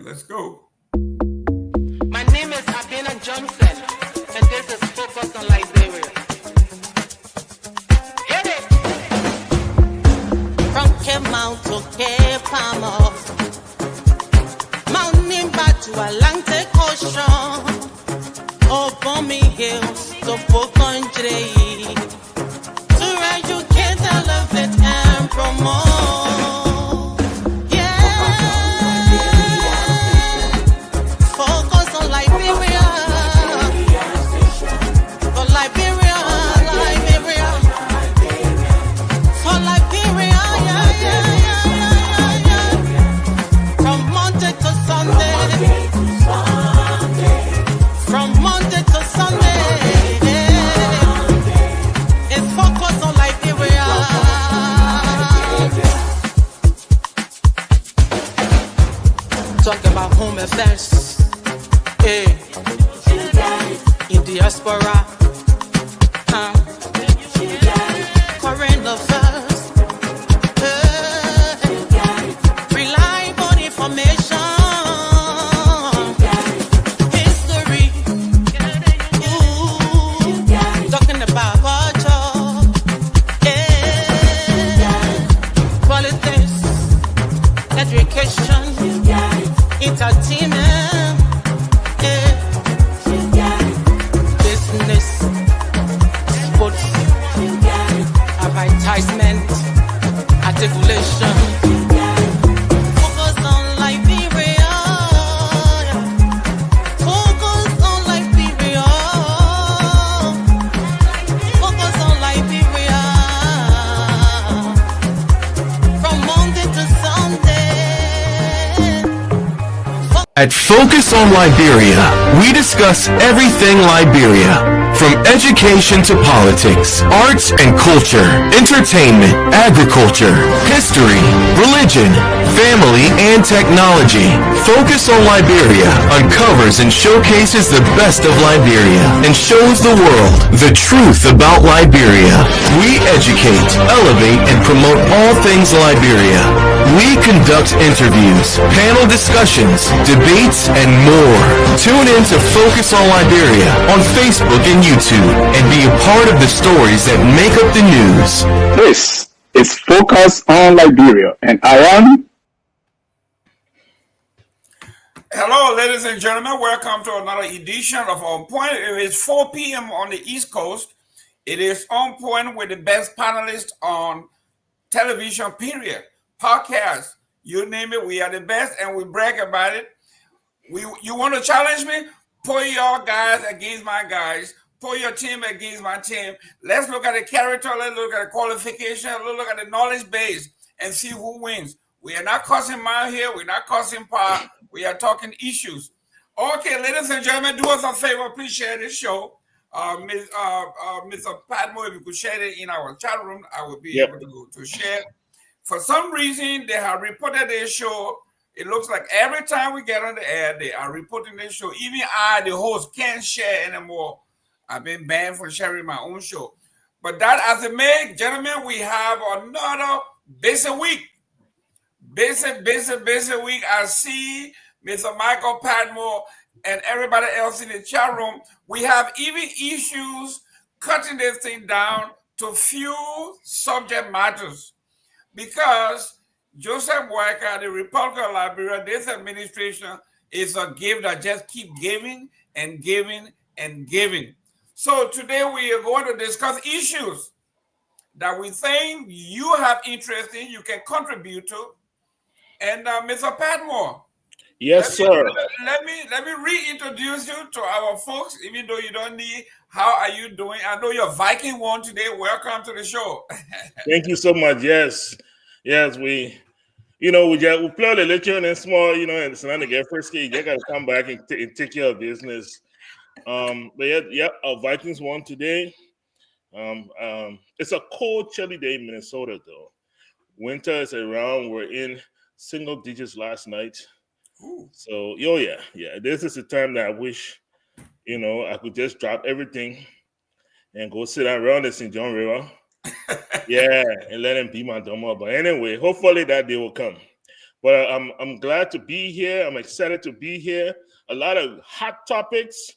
Let's go. My name is Adrian Johnson, and this is Focus on Liberia. Hit it! From Cape Mount to Cape Palmer, mountain back to Atlantic Ocean, Obomi Hills to Pocondre, to educate, elevate, and promote. Talk about home affairs, hey, in diaspora, current affairs, hey, reliable information, history, talking about culture, hey, politics, education, entertainment, yeah. Business, sports, advertisement, articulation. Focus on Liberia. Focus on Liberia. Focus on Liberia. From Monday to Sunday. At Focus on Liberia, we discuss everything Liberia, from education to politics, arts and culture, entertainment, agriculture, history, religion, family, and technology. Focus on Liberia uncovers and showcases the best of Liberia and shows the world the truth about Liberia. We educate, elevate, and promote all things Liberia. We conduct interviews, panel discussions, debates, and more. Tune in to Focus on Liberia on Facebook and YouTube and be a part of the stories that make up the news. This is Focus on Liberia, and I am... Hello, ladies and gentlemen. Welcome to another edition of On Point. It is 4 p.m. on the East Coast. It is On Point with the best panelists on television, period. Podcast, you name it, we are the best, and we brag about it. You want to challenge me? Put your guys against my guys. Put your team against my team. Let's look at the character. Let's look at the qualification. Let's look at the knowledge base and see who wins. We are not causing mile here. We're not causing power. We are talking issues. Okay, ladies and gentlemen, do us a favor. Please share this show. Mr. Padmo, if you could share it in our chat room, I would be able to share. For some reason, they have reported their show. It looks like every time we get on the air, they are reporting their show. Even I, the host, can't share anymore. I've been banned from sharing my own show. But that as it may, gentlemen, we have another busy week. Busy week. I see Mr. Michael Padmore and everybody else in the chat room. We have even issues cutting this thing down to few subject matters. Because Joseph Boyka, the Republic of Liberia, this administration is a gift that just keep giving and giving and giving. So today we are going to discuss issues that we think you have interest in, you can contribute to. And Mr. Padmore. Yes, sir. Let me reintroduce you to our folks, even though you don't need. How are you doing? I know you're Viking one today. Welcome to the show. Thank you so much. Yes, we play the lecture and small, and it's not to get frisky. You got to come back and take care of business. But our Vikings won today. It's a cold, chilly day in Minnesota, though. Winter is around. We're in single digits last night. Ooh. So, this is the time that I wish, I could just drop everything and go sit around the St. John River. And let him be my dumb. But anyway, hopefully that day will come. But I'm glad to be here. I'm excited to be here. A lot of hot topics.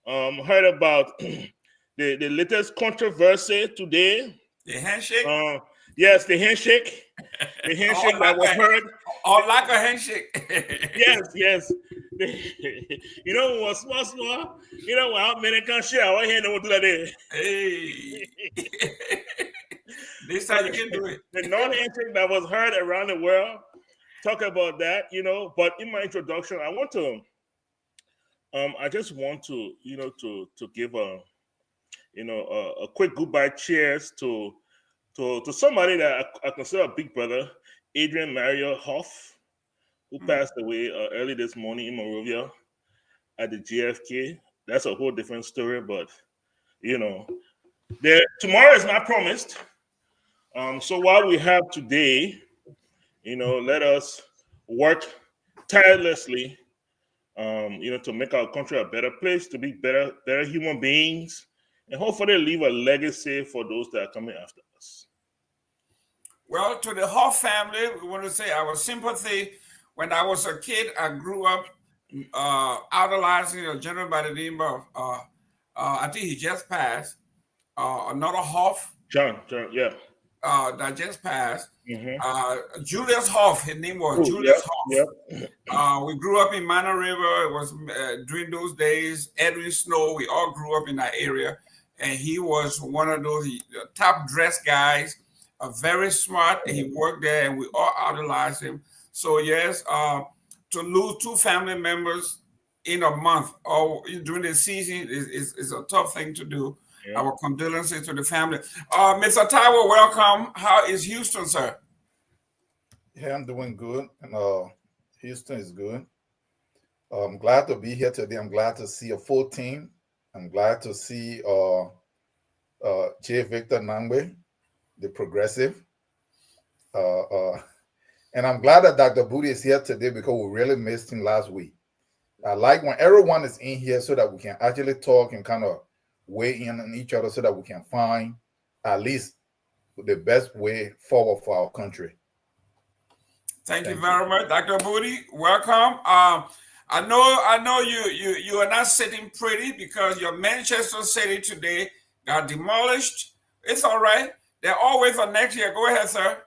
Heard about the latest controversy today. The handshake, Yes, the handshake. The handshake that was heard. or like a handshake. Yes. You know, when small. You know, when American share, I hear no one do that. Hey, this time you can do it. The non-handshake that was heard around the world. Talk about that, you know. But in my introduction, I want to, I just want to, you know, to give a, you know, a quick goodbye cheers to somebody that I consider a big brother, Adrian Mario Huff, who passed away early this morning in Monrovia at the JFK. That's a whole different story, but you know, tomorrow is not promised. So while we have today, you know, let us work tirelessly, you know, to make our country a better place, to be better human beings, and hopefully leave a legacy for those that are coming after us. Well, to the Huff family, we want to say our sympathy. When I was a kid, I grew up idolizing a gentleman by the name of, I think he just passed, another Huff John, yeah. That just passed. Mm-hmm. Julius Huff, his name was Julius Huff. We grew up in Manor River. It was during those days, Edwin Snow, we all grew up in that area. And he was one of those top dressed guys, very smart. He worked there and we all idolized him. So yes, to lose two family members in a month or during the season is a tough thing to do. Yeah. Our condolences to the family. Mr. Taiwo, welcome. How is Houston, sir? Yeah, I'm doing good. And Houston is good. I'm glad to be here today. I'm glad to see a full team. I'm glad to see J. Victor Nangbe, the progressive. And I'm glad that Dr. Booty is here today because we really missed him last week. I like when everyone is in here so that we can actually talk and kind of weigh in on each other so that we can find at least the best way forward for our country. Thank you very much, Dr. Booty. Welcome. I know you are not sitting pretty because your Manchester City today got demolished. It's all right. They're all wait for next year. Go ahead, sir.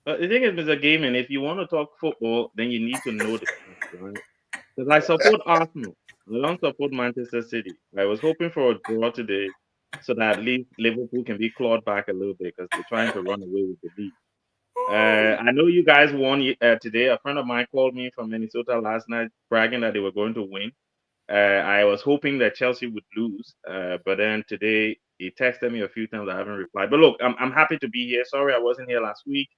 The thing is, Mr. Gaming, if you want to talk football, then you need to know the things, right? Because I support Arsenal. I don't support Manchester City. I was hoping for a draw today so that at least Liverpool can be clawed back a little bit because they're trying to run away with the league. I know you guys won today. A friend of mine called me from Minnesota last night bragging that they were going to win. I was hoping that Chelsea would lose, but then today he texted me a few times. I haven't replied. But look, I'm happy to be here. Sorry I wasn't here last week.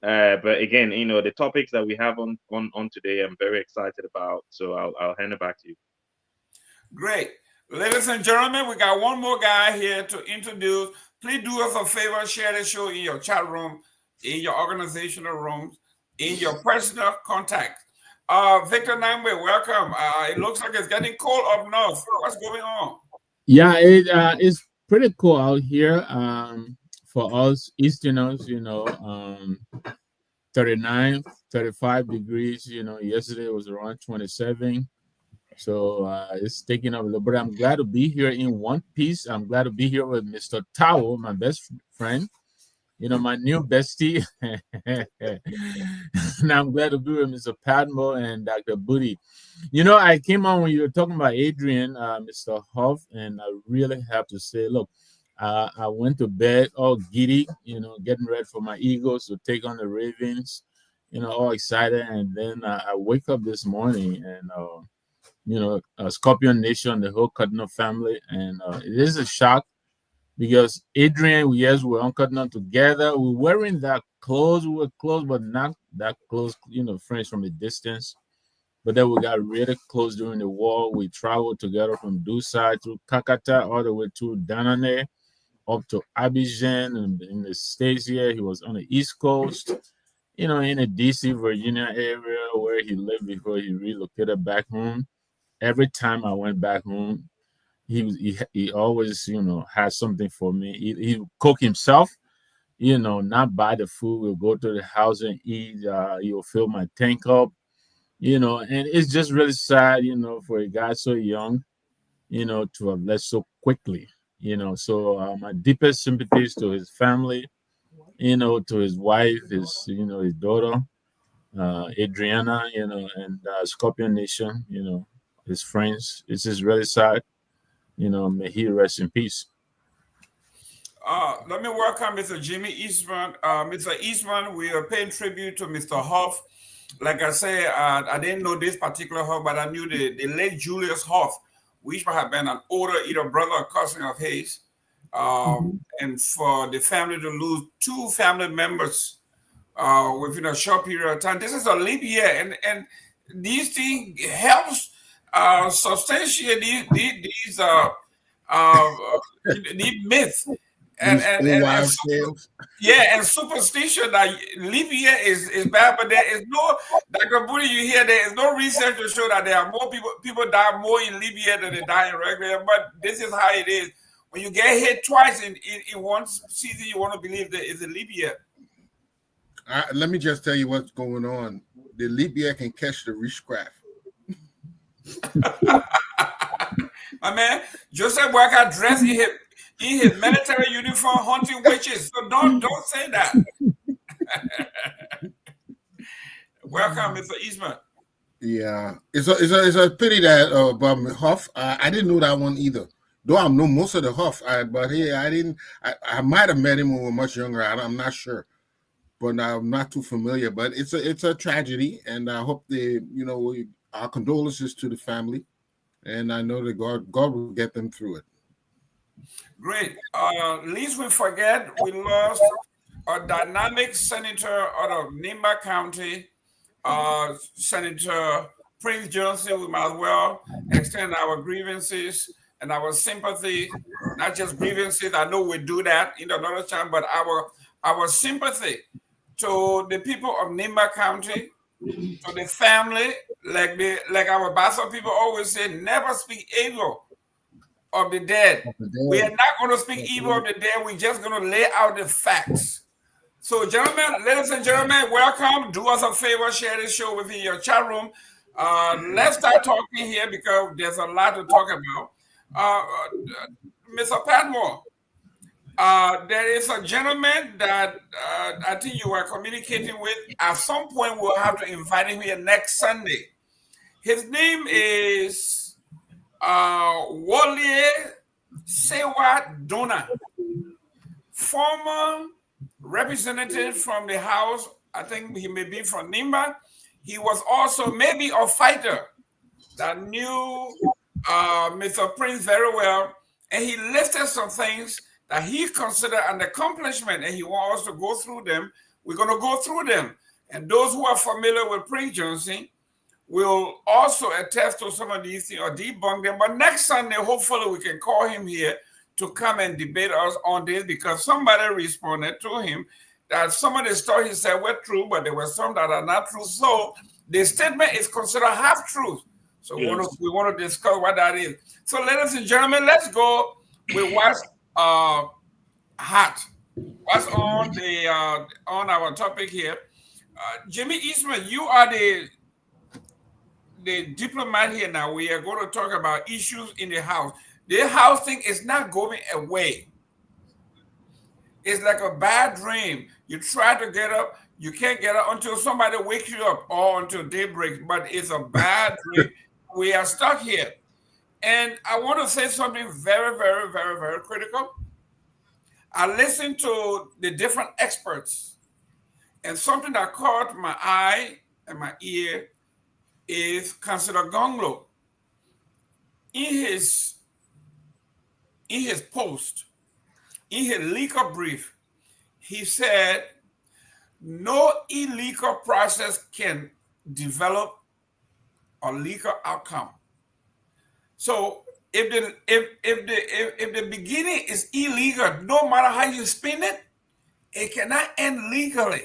But again, you know, the topics that we have on today, I'm very excited about. So I'll hand it back to you. Great. Ladies and gentlemen, we got one more guy here to introduce. Please do us a favor, share the show in your chat room, in your organizational rooms, in your personal contacts. Victor Nangbe, welcome. It looks like it's getting cold up north. What's going on? Yeah, it's pretty cool out here. For us Easterners, you know, 39, 35 degrees, you know, yesterday was around 27. So it's taking up a little bit. I'm glad to be here in one piece. I'm glad to be here with Mr. Tao, my best friend, you know, my new bestie. And I'm glad to be with Mr. Padmo and Dr. Booty. You know, I came on when you were talking about Adrian, Mr. Huff, and I really have to say, look, I went to bed all giddy, you know, getting ready for my Eagles to take on the Ravens, you know, all excited. And then I wake up this morning and, you know, Scorpion Nation, the whole Cardinal family. And it is a shock because Adrian, yes, we're on Cardinal together. We're wearing that clothes. We were close, but not that close, you know, friends from a distance. But then we got really close during the war. We traveled together from Dusai to Kakata all the way to Danane, up to Abidjan and in the States here. He was on the East Coast, you know, in the DC, Virginia area where he lived before he relocated back home. Every time I went back home, he always, you know, had something for me. He cooked himself. not buy the food. We'll go to the house and eat. You'll fill my tank up, and it's just really sad, for a guy so young, to have left so quickly, So my deepest sympathies to his family, to his wife, his daughter, Adriana, and Scorpion Nation, his friends. It's just really sad. May he rest in peace. Let me welcome Mr. Jimmy Eastman. Mr. Eastman, we are paying tribute to Mr. Huff. Like I say, I didn't know this particular Huff, but I knew the late Julius Huff, which might have been an older either brother or cousin of his. And for the family to lose two family members within a short period of time, this is a leap year, and these things helps substantiate these myths. And superstition that leap year is bad, but there is no, Dr. Booty, you hear there is no research to show that there are more people die more in leap year than they die in regular. But this is how it is. When you get hit twice in one season, you want to believe that it's a leap year. Let me just tell you what's going on. The leap year can catch the witchcraft. My man, Joseph Walker dressed in his military uniform hunting witches. So don't say that. Welcome, Mr. Eastman. Yeah, it's a pity that about Huff. I didn't know that one either. Though I know most of the Huff, but hey, I didn't. I might have met him when we were much younger. I'm not sure, but I'm not too familiar. But it's a tragedy, and I hope our condolences to the family, and I know that God will get them through it. Great. Least we forget, we lost a dynamic senator out of Nimba County, Senator Prince Johnson. We might as well extend our grievances and our sympathy, not just grievances. I know we do that in another time, but our sympathy to the people of Nimba County, to the family, like our Bassa people always say, never speak evil of the dead. We are not going to speak evil of the dead. We're just going to lay out the facts. So, gentlemen, ladies and gentlemen, welcome. Do us a favor, share this show within your chat room. Let's start talking here because there's a lot to talk about. Mr. Padmore, there is a gentleman that I think you are communicating with. At some point, we'll have to invite him here next Sunday. His name is Wole Sewa Dona, former representative from the House. I think he may be from Nimba. He was also maybe a fighter that knew Mr. Prince very well, and he listed some things that he considered an accomplishment, and he wants us to go through them. We're going to go through them, and those who are familiar with Prince Johnson will also attest to some of these things or debunk them. But next Sunday, hopefully we can call him here to come and debate us on this, because somebody responded to him that some of the stories he said were true, but there were some that are not true. So the statement is considered half truth. So we want to discuss what that is. So ladies and gentlemen, let's go with what's hot. What's on the on our topic here. Jimmy Eastman, you are the diplomat here now. We are going to talk about issues in the House. The House thing is not going away. It's like a bad dream. You try to get up, you can't get up until somebody wakes you up or until daybreak, but it's a bad dream. We are stuck here. And I want to say something very, very, very, very critical. I listened to the different experts, and something that caught my eye and my ear is Councillor Gonglo. In his post, in his legal brief, he said no illegal process can develop a legal outcome. So if the beginning is illegal, no matter how you spin it, it cannot end legally.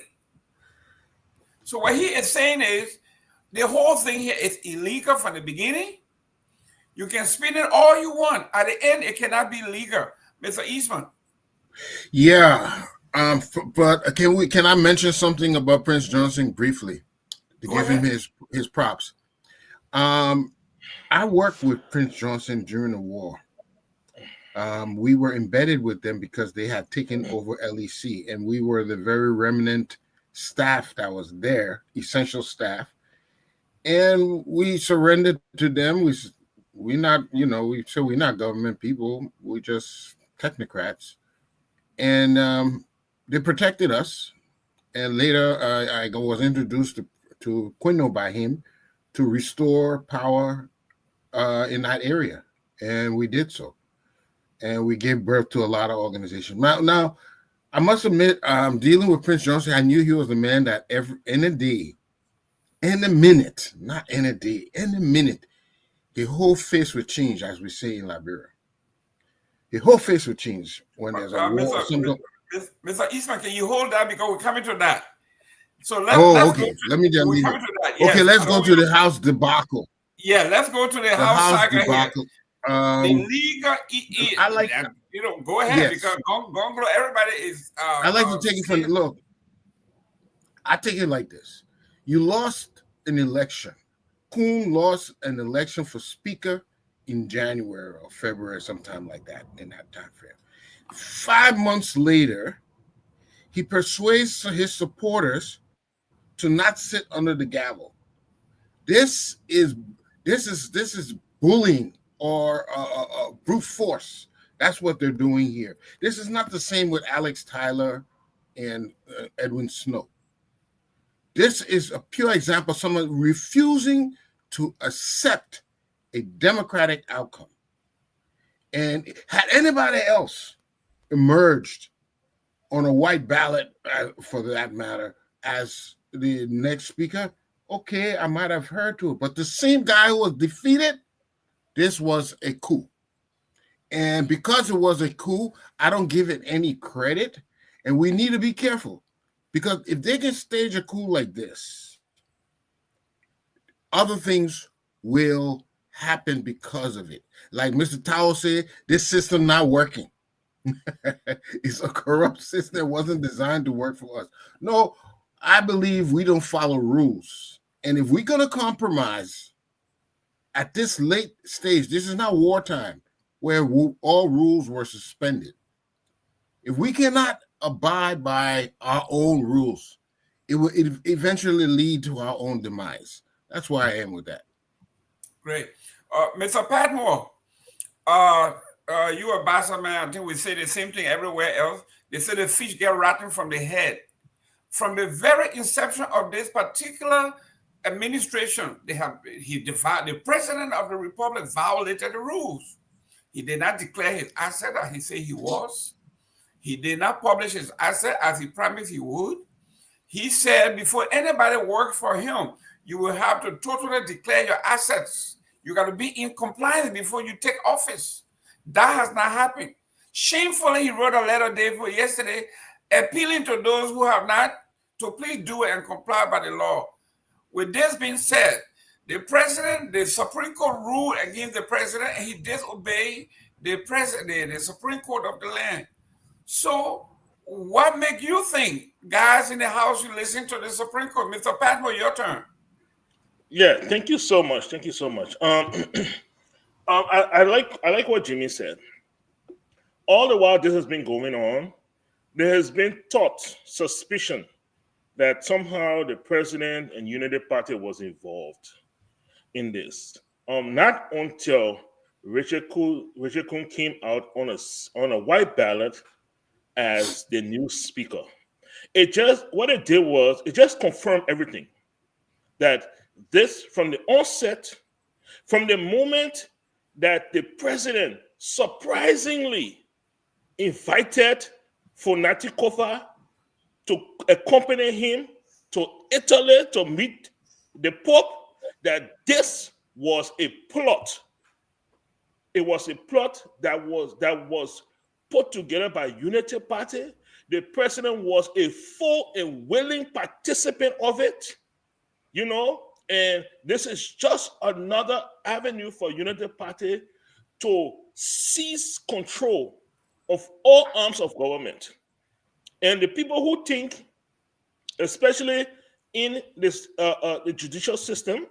So what he is saying is the whole thing here is illegal from the beginning. You can spin it all you want. At the end, it cannot be legal. Mr. Eastman. Yeah, But can I mention something about Prince Johnson briefly to Go give him ahead. his props? I worked with Prince Johnson during the war. We were embedded with them because they had taken over LEC, and we were the very remnant staff that was there, essential staff, and we surrendered to them. We not, we said we're not government people. We just technocrats, and they protected us. And later, I was introduced to Quino by him to restore power in that area, and we did so. And we gave birth to a lot of organizations. Now I must admit, dealing with Prince Johnson, I knew he was the man that in a day, in a minute, not in a day, in a minute, the whole face would change, as we say in Liberia. The whole face would change when there's a war or something. Mr. Eastman, can you hold that because we're coming to that? So let's okay. go. Let me just We're leave coming it. to that. Yes. Okay, let's go to the house debacle. Yeah, let's go to the house saga debacle. Here. The legal, I like, go ahead yes. because everybody is. I like to take it from look. I take it like this: you lost an election. Kuhn lost an election for speaker in January or February, sometime like that, in that time frame. 5 months later, he persuades his supporters to not sit under the gavel. This is bullying or brute force. That's what they're doing here. This is not the same with Alex Tyler and Edwin Snow. This is a pure example of someone refusing to accept a democratic outcome. And had anybody else emerged on a white ballot, for that matter, as the next speaker, okay, I might have heard to it. But the same guy who was defeated, this was a coup. And because it was a coup, I don't give it any credit. And we need to be careful. Because if they can stage a coup like this, other things will happen because of it. Like Mr. Tao said, this system not working. It's a corrupt system. It wasn't designed to work for us. No, I believe we don't follow rules. And if we're going to compromise at this late stage, this is not wartime where all rules were suspended. If we cannot abide by our own rules, it will eventually lead to our own demise. That's where I am with that. Great. Mr. Patmore, you are Bassa man. I think we say the same thing everywhere else. They say the fish get rotten from the head. From the very inception of this particular administration, the president of the republic violated the rules. He did not declare his asset as he said he was. He did not publish his asset as he promised he would. He said before anybody worked for him, you will have to totally declare your assets. You got to be in compliance before you take office. That has not happened. Shamefully, he wrote a letter yesterday appealing to those who have not to please do it and comply by the law. With this being said, the Supreme Court ruled against the president and he disobeyed the Supreme Court of the land. So what make you think, guys in the House, you listen to the Supreme Court? Mr. Patmore, your turn. Yeah, thank you so much. Thank you so much. I like what Jimmy said. All the while this has been going on, there has been thought, suspicion that somehow the president and Unity Party was involved in this. Not until Richard Kuhn came out on a white ballot as the new speaker. What it did was it just confirmed everything. That this, from the onset, from the moment that the president surprisingly invited Fonati Kofa to accompany him to Italy to meet the Pope, that this was a plot. It was a plot that was put together by Unity Party. The president was a full and willing participant of it, and this is just another avenue for Unity Party to seize control of all arms of government. And the people who think, especially in this the judicial system,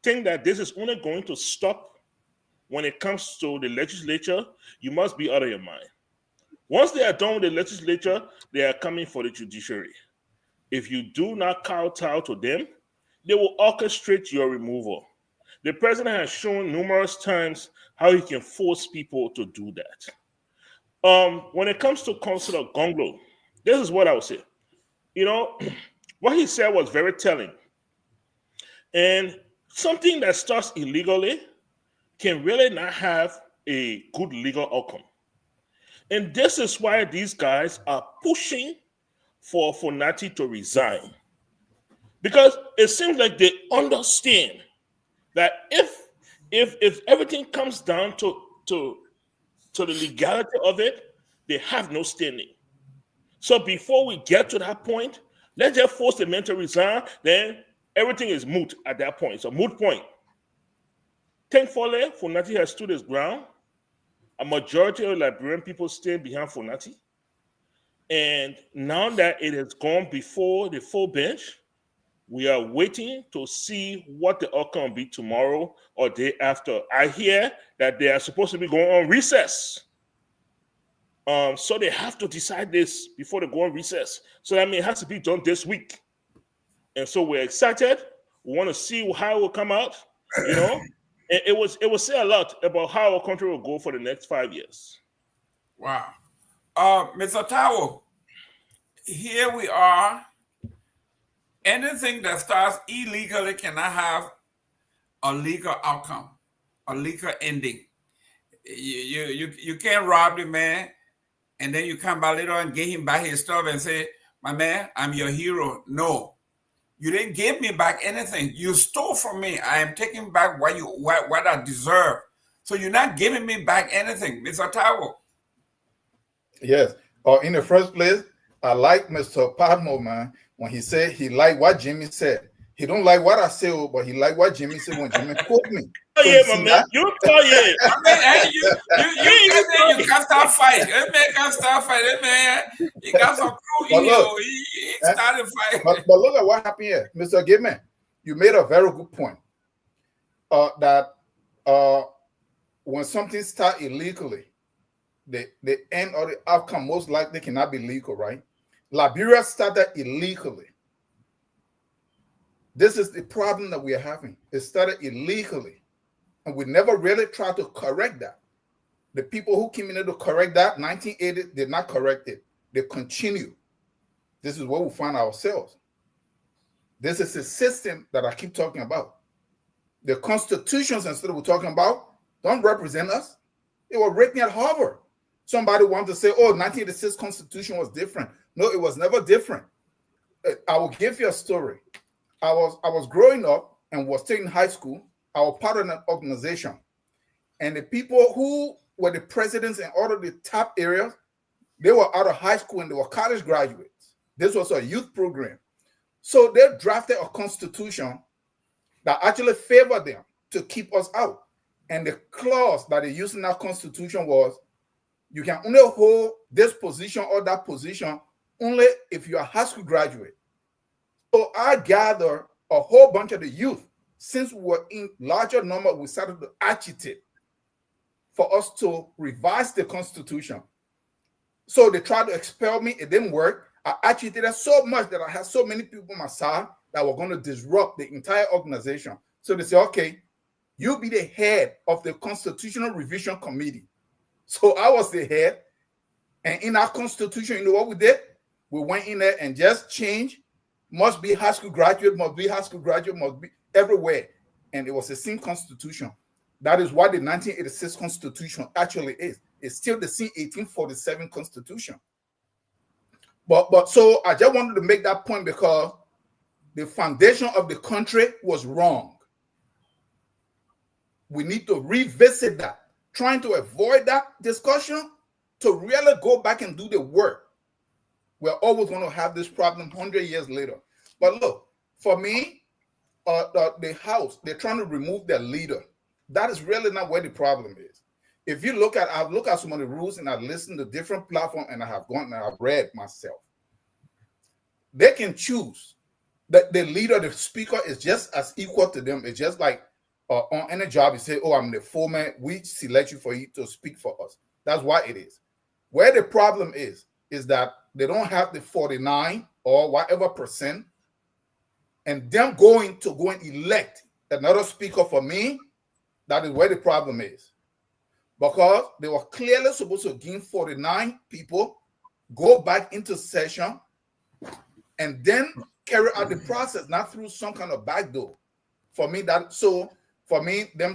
think that this is only going to stop when it comes to the legislature, you must be out of your mind. Once they are done with the legislature, they are coming for the judiciary. If you do not kowtow to them, they will orchestrate your removal. The president has shown numerous times how he can force people to do that. When it comes to Councillor Gonglo, this is what I would say. You know, what he said was very telling. And something that starts illegally can really not have a good legal outcome. And this is why these guys are pushing for Fonati to resign. Because it seems like they understand that if everything comes down to the legality of it, they have no standing. So before we get to that point, let's just force the man to resign, then everything is moot at that point. It's a moot point. Thankfully, Fonati has stood his ground. A majority of Liberian people stand behind Fonati. And now that it has gone before the full bench, we are waiting to see what the outcome will be tomorrow or day after. I hear that they are supposed to be going on recess. So they have to decide this before they go on recess. So that means it has to be done this week. And so we're excited. We want to see how it will come out, you know. And it will say a lot about how our country will go for the next 5 years. Wow. Mr. Tao, here we are. Anything that starts illegally cannot have a legal outcome, a legal ending. You can't rob the man and then you come back later and get him back his stuff and say, my man, I'm your hero. No, you didn't give me back anything. You stole from me. I am taking back what I deserve. So you're not giving me back anything, Mr. Tao. Yes. In the first place, I like Mr. Padmo, man, when he said he liked what Jimmy said. He don't like what I said, but he liked what Jimmy said when Jimmy quoted me. Oh, yeah, my man. You tell you. You can't start fighting. That man can't start fighting. That man, he got some crew in here. He started fighting. But look at what happened here. Mr. Gibman, you made a very good point. That when something starts illegally, the end or the outcome most likely cannot be legal, right? Liberia started illegally. This is the problem that we are having. It started illegally, and we never really tried to correct that. The people who came in to correct that, 1980, did not correct it. They continue. This is where we find ourselves. This is a system that I keep talking about. The constitutions, instead of we're talking about, don't represent us. They were written at Harvard. Somebody wanted to say, oh, 1986 Constitution was different. No, it was never different. I will give you a story. I was growing up and was still in high school. I was part of an organization. And the people who were the presidents in all of the top areas, they were out of high school and they were college graduates. This was a youth program. So they drafted a constitution that actually favored them to keep us out. And the clause that they used in that constitution was, you can only hold this position or that position only if you're a high school graduate. So I gathered a whole bunch of the youth. Since we were in larger number, we started to agitate for us to revise the constitution. So they tried to expel me. It didn't work. I agitated so much that I had so many people on my side that were going to disrupt the entire organization. So they said, okay, you be the head of the Constitutional Revision Committee. So I was the head. And in our constitution, you know what we did? We went in there and just changed. Must be high school graduate, must be high school graduate, must be everywhere. And it was the same constitution. That is what the 1986 Constitution actually is. It's still the same 1847 Constitution. But so I just wanted to make that point because the foundation of the country was wrong. We need to revisit that. Trying to avoid that discussion, to really go back and do the work. We're always going to have this problem 100 years later. But look, for me, the House, they're trying to remove their leader. That is really not where the problem is. if you look at, I've looked at some of the rules and I've listened to different platforms and I have gone and I've read myself. They can choose that the leader, the speaker is just as equal to them. It's just like on any job, you say, oh, I'm the foreman. We select you for you to speak for us. That's why it is. Where the problem is that they don't have the 49 or whatever percent, and them going to go and elect another speaker for me. That is where the problem is. Because they were clearly supposed to give 49 people, go back into session, and then carry out the process, not through some kind of back door. For me, them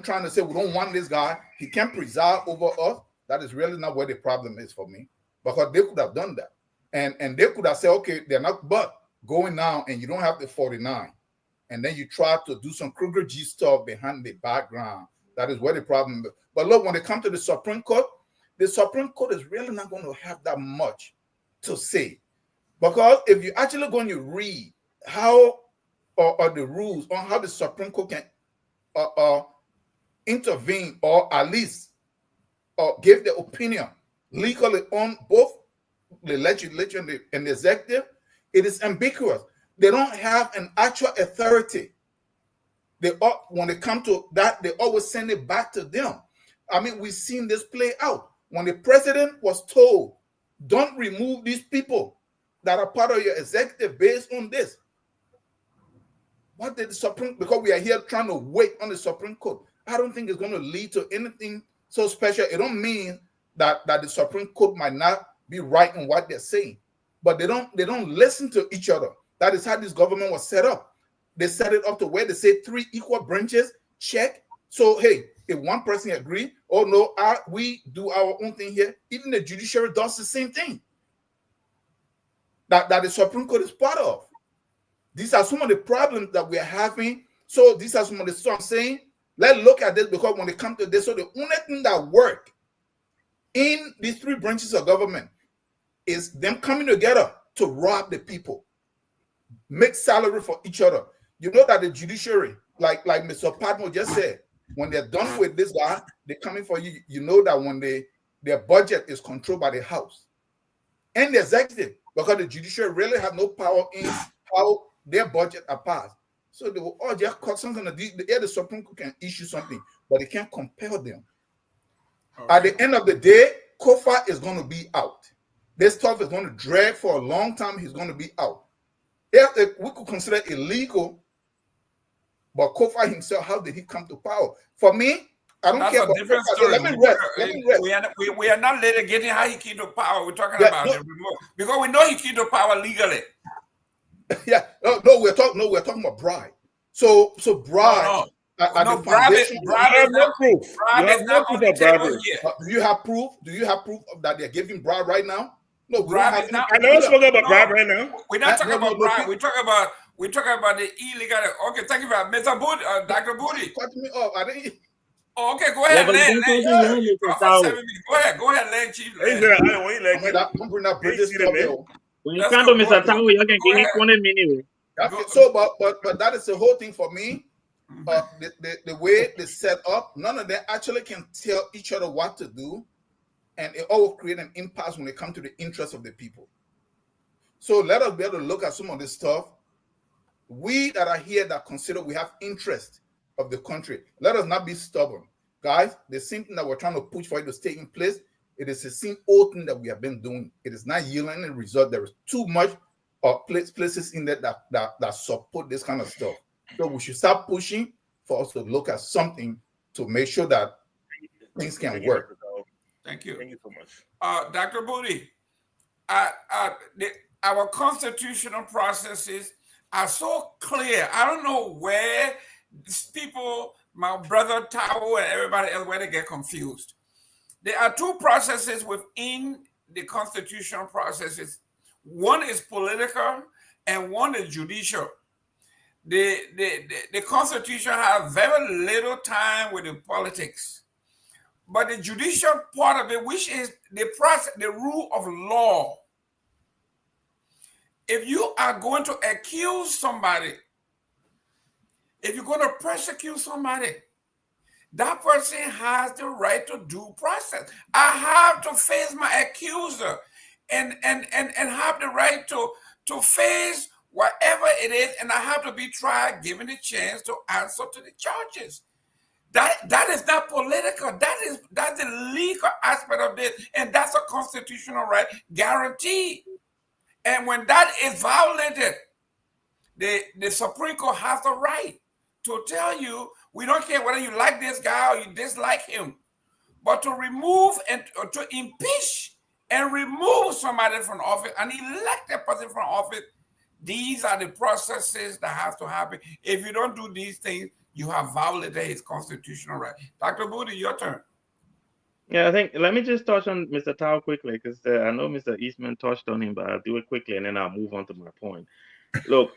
trying to say we don't want this guy, he can't preside over us. That is really not where the problem is for me. Because they could have done that. And they could have said, okay, they're not but going now and you don't have the 49. And then you try to do some Kruger G stuff behind the background. That is where the problem is. But look, when it comes to the Supreme Court is really not going to have that much to say. Because if you're actually going to read how or the rules on how the Supreme Court can intervene or at least give the opinion legally on both the legislature and the executive, it is ambiguous. They don't have an actual authority. When it comes to that, they always send it back to them. I mean, we've seen this play out. When the president was told, don't remove these people that are part of your executive based on this. What did the Supreme, because we are here trying to wait on the Supreme Court, I don't think it's going to lead to anything so special. It don't mean that the Supreme Court might not be right in what they're saying, but they don't listen to each other. That is how this government was set up. They set it up to where they say 3 equal branches, check. So, hey, if one person agree, oh no, we do our own thing here. Even the judiciary does the same thing. That the Supreme Court is part of. These are some of the problems that we are having. So these are some of the stuff I'm saying. Let's look at this, because when it comes to this, so the only thing that work in these 3 branches of government is them coming together to rob the people, make salary for each other. You know that the judiciary, like Mr. Padmo just said, when they're done with this guy, they're coming for you. You know that when their budget is controlled by the House and the executive, because the judiciary really have no power in how their budget are passed. So they will all just cut something. The Supreme Court can issue something, but they can't compel them. Okay. At the end of the day, Kofa is going to be out. This stuff is going to drag for a long time. He's going to be out. If we could consider it illegal, but Kofa himself, how did he come to power? For me, I don't care about Kofa. So let me rest. We are not litigating how he came to power. We're talking about the remote, because we know he came to power legally. Yeah, no, we're talking about bribe. So bribe. Bribe is not proof. Bribe is not on the table here. Do you have proof? Do you have proof that they're giving bribe right now? No, bribe is not. I know it's talking about bribe right now. We're not talking about bribe. We're talking about the illegal. Okay, thank you for Mr. Booty, Dr. Booty. Cut me off. I didn't. Oh, okay, go ahead, Len. Go ahead, Len, Chief. Don't bring that British stuff. When you come to Mr. Tango, you can give me 20 minutes. So, but that is the whole thing for me. The way they set up, none of them actually can tell each other what to do, and it all will create an impasse when it comes to the interests of the people. So let us be able to look at some of this stuff. We that are here that consider we have interest of the country, let us not be stubborn. Guys, the same thing that we're trying to push for it to stay in place, it is the same old thing that we have been doing. It is not yielding a result. There is too much places in there that support this kind of stuff. So we should start pushing for us to look at something to make sure that things can work. Thank you. Thank you so much. Dr. Booty, our constitutional processes are so clear. I don't know where these people, my brother Tao and everybody else, where they get confused. There are 2 processes within the constitutional processes. One is political and one is judicial. The Constitution has very little time with the politics, but the judicial part of it, which is the process, the rule of law. If you are going to accuse somebody, if you're going to persecute somebody, that person has the right to due process. I have to face my accuser and have the right to face whatever it is, and I have to be tried, given the chance to answer to the charges. That is not political. That's the legal aspect of this, and that's a constitutional right guaranteed. And when that is violated, the Supreme Court has the right to tell you, we don't care whether you like this guy or you dislike him, but to remove and to impeach and remove somebody from office and elect a person from office. These are the processes that have to happen. If you don't do these things, you have violated his constitutional right. Dr. Booty, your turn. Yeah, I think let me just touch on Mr. Tao quickly, because I know Mr. Eastman touched on him, but I'll do it quickly and then I'll move on to my point. Look,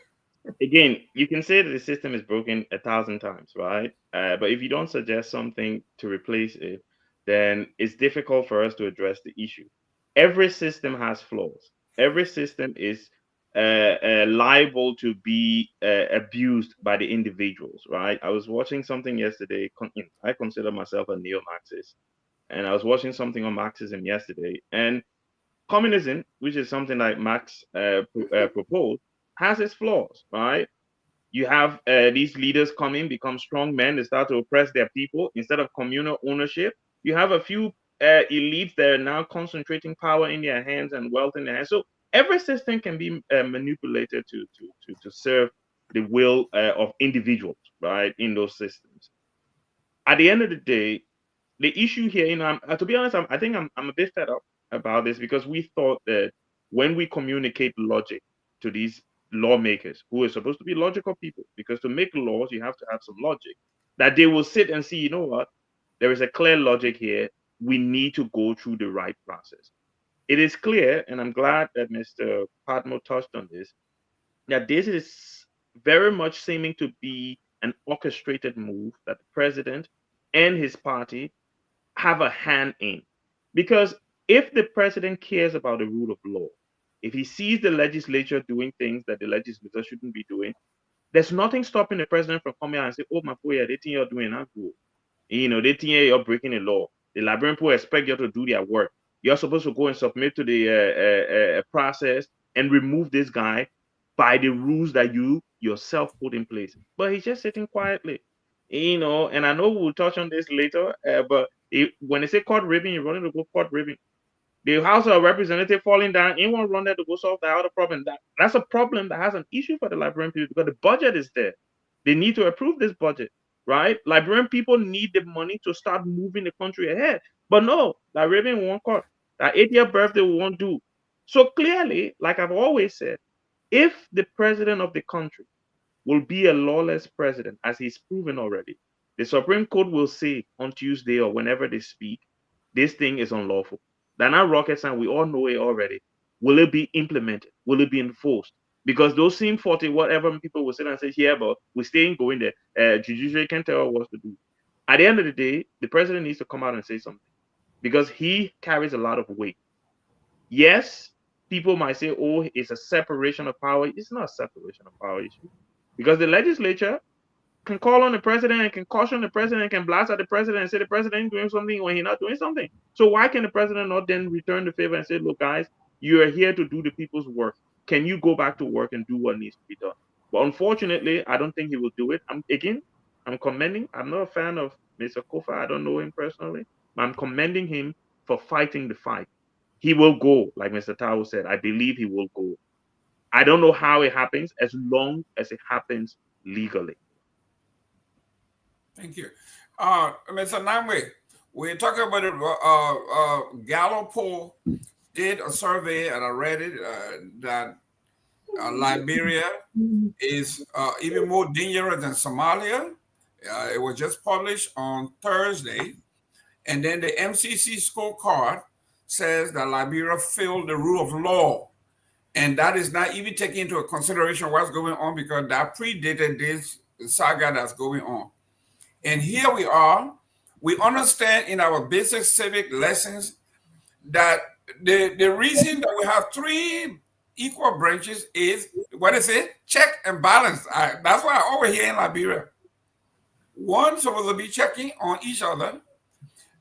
again, you can say that the system is broken 1,000 times, right? But if you don't suggest something to replace it, then it's difficult for us to address the issue. Every system has flaws. Every system is liable to be abused by the individuals, right? I was watching something yesterday. I consider myself a neo-Marxist, and I was watching something on Marxism yesterday, and communism, which is something like Marx proposed, has its flaws, right? You have these leaders come in, become strong men, they start to oppress their people instead of communal ownership. You have a few elites that are now concentrating power in their hands and wealth in their hands. So every system can be manipulated to serve the will of individuals, right, in those systems. At the end of the day, the issue here, to be honest, I think I'm a bit fed up about this, because we thought that when we communicate logic to these lawmakers, who are supposed to be logical people, because to make laws, you have to have some logic, that they will sit and see, you know what, there is a clear logic here. We need to go through the right process. It is clear, and I'm glad that Mr. Padmo touched on this, that this is very much seeming to be an orchestrated move that the president and his party have a hand in. Because if the president cares about the rule of law, if he sees the legislature doing things that the legislature shouldn't be doing, there's nothing stopping the president from coming out and say, oh, my boy, they think you're doing that good. They think you're breaking the law. The Liberian people expect you to do their work. You're supposed to go and submit to the process and remove this guy by the rules that you yourself put in place. But he's just sitting quietly. And I know we'll touch on this later, but when they say court ribbing, you're running to go court ribbing. The House of Representatives falling down, anyone run there to go solve that other problem. That's a problem that has an issue for the Liberian people, because the budget is there. They need to approve this budget, right? Liberian people need the money to start moving the country ahead. But no, Liberian won't court. That 80th birthday we won't do. So clearly, like I've always said, if the president of the country will be a lawless president, as he's proven already, the Supreme Court will say on Tuesday or whenever they speak, this thing is unlawful. They're not rocket science. We all know it already. Will it be implemented? Will it be enforced? Because those same 40, whatever people will sit and say, yeah, but we still ain't going there. Judiciary can't tell us what to do. At the end of the day, the president needs to come out and say something, because he carries a lot of weight. Yes, people might say, oh, it's a separation of power. It's not a separation of power issue, because the legislature can call on the president and can caution the president and can blast at the president and say the president is doing something when he's not doing something. So why can the president not then return the favor and say, look, guys, you are here to do the people's work. Can you go back to work and do what needs to be done? But unfortunately, I don't think he will do it. I'm commending. I'm not a fan of Mr. Kofa. I don't know him personally. But I'm commending him for fighting the fight. He will go, like Mr. Tao said. I believe he will go. I don't know how it happens, as long as it happens legally. Thank you. Mr. Namwe, we're talking about it. Gallup poll did a survey, and I read it, that Liberia is even more dangerous than Somalia. It was just published on Thursday. And then the MCC scorecard says that Liberia failed the rule of law. And that is not even taking into consideration what's going on, because that predated this saga that's going on. And here we are. We understand in our basic civic lessons that the reason that we have three equal branches is, what is it? Check and balance. That's why over here in Liberia, One supposed to be checking on each other.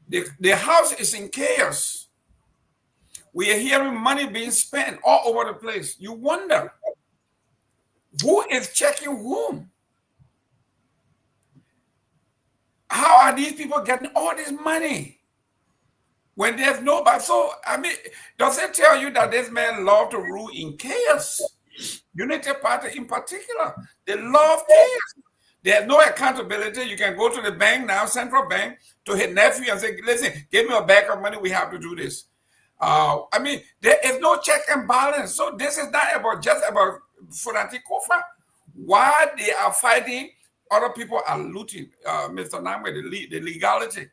The house is in chaos. We are hearing money being spent all over the place. You wonder who is checking whom? How are these people getting all this money when there's nobody? So, I mean, does it tell you that this man loved to rule in chaos? Unity Party in particular, they love chaos. There's no accountability. You can go to the bank now, central bank, to his nephew and say, listen, give me a bag of money. We have to do this. I mean, there is no check and balance. So this is not about just about Funati Kofa. Why they are fighting, other people are looting, Mr. Namwe, the legality.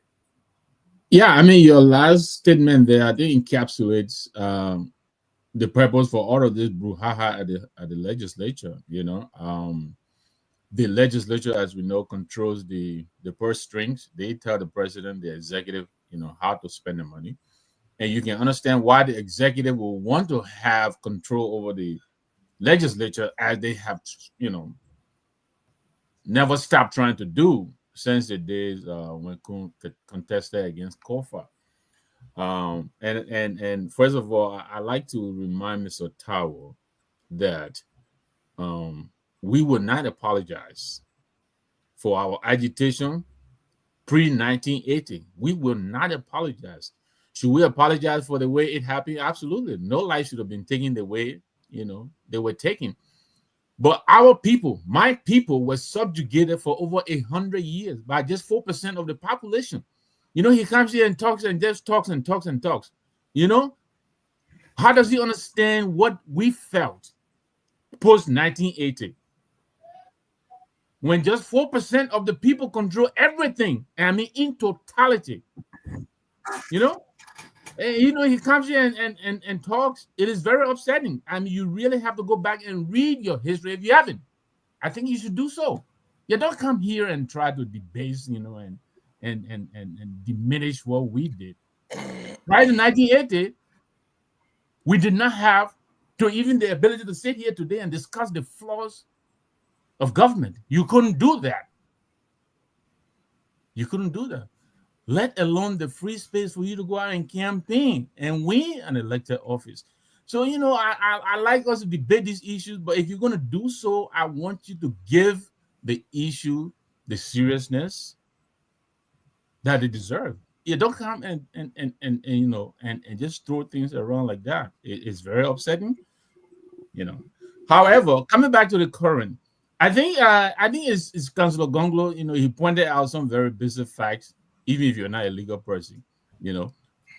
Yeah, I mean, your last statement there, I think encapsulates the purpose for all of this brouhaha at the legislature. You know, the legislature, as we know, controls the purse strings. They tell the president, the executive, you know, how to spend the money. And you can understand why the executive will want to have control over the legislature, as they have, you know, never stopped trying to do since the days when Kun contested against Kofa. And first of all, I like to remind Mr. Tawo that we will not apologize for our agitation pre-1980. We will not apologize. Should we apologize for the way it happened? Absolutely. No life should have been taken the way, you know, they were taken. But our people, my people, were subjugated for over 100 years by just 4% of the population. You know, he comes here and talks and just talks and talks and talks. You know, how does he understand what we felt post 1980? When just 4% of the people control everything, I mean, in totality. You know, he comes here and talks. It is very upsetting. I mean, you really have to go back and read your history if you haven't. I think you should do so. You don't come here and try to debase, you know, and diminish what we did. Right in 1980, we did not have even the ability to sit here today and discuss the flaws of government. You couldn't do that. You couldn't do that. Let alone the free space for you to go out and campaign and win an elected office. So, you know, I like us to debate these issues, but if you're going to do so, I want you to give the issue the seriousness that it deserves. You don't come and you know and just throw things around like that. It's very upsetting, you know. However, coming back to the current, I think it's Councilor Gonglo. You know, he pointed out some very basic facts, even if you're not a legal person, you know,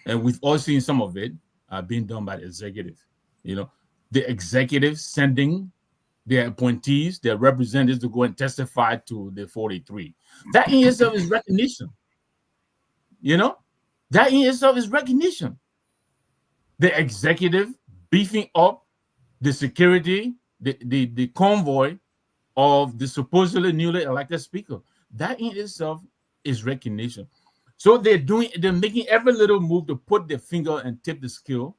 and we've all seen some of it being done by the executive. You know, the executive sending their appointees, their representatives to go and testify to the 43. That in itself is recognition. You know, that in itself is recognition. The executive beefing up the security, the convoy of the supposedly newly elected speaker. That in itself is recognition. So they're making every little move to put their finger and tip the scale.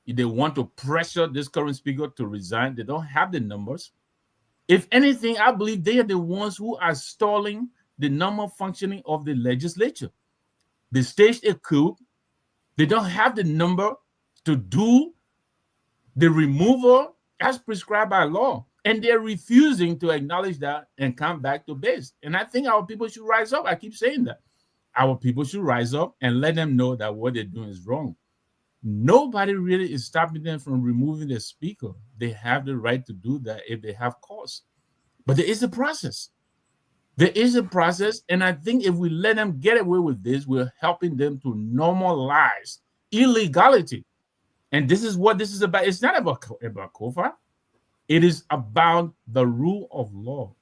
They want to pressure this current speaker to resign. They don't have the numbers. If anything, I believe they are the ones who are stalling the normal functioning of the legislature. They staged a coup. They don't have the number to do the removal as prescribed by law. And they're refusing to acknowledge that and come back to base. And I think our people should rise up. I keep saying that. Our people should rise up and let them know that what they're doing is wrong. Nobody really is stopping them from removing the speaker. They have the right to do that if they have cause. But there is a process. There is a process. And I think if we let them get away with this, we're helping them to normalize illegality. And this is what this is about. It's not about Kofa. It is about the rule of law.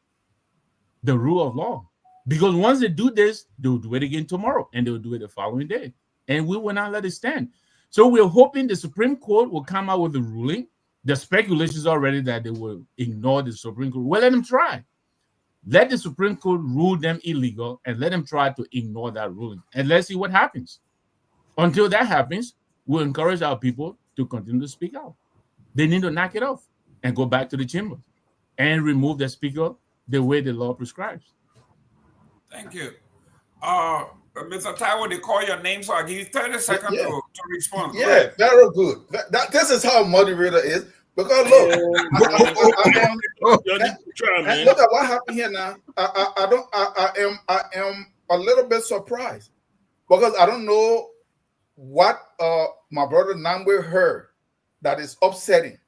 The rule of law. Because once they do this, they'll do it again tomorrow, and they'll do it the following day. And we will not let it stand. So we're hoping the Supreme Court will come out with a ruling. The speculation is already that they will ignore the Supreme Court. Well, let them try. Let the Supreme Court rule them illegal, and let them try to ignore that ruling. And let's see what happens. Until that happens, we'll encourage our people to continue to speak out. They need to knock it off and go back to the chamber and remove the speaker the way the law prescribes. Thank you. Mr. Taiwo, they call your name, so I give you 30 seconds Yeah. to respond. Go Yeah, ahead. very good. This is how a moderator is. Because look, I am. And look at what happened here now. I am a little bit surprised because I don't know what my brother Namwe heard that is upsetting.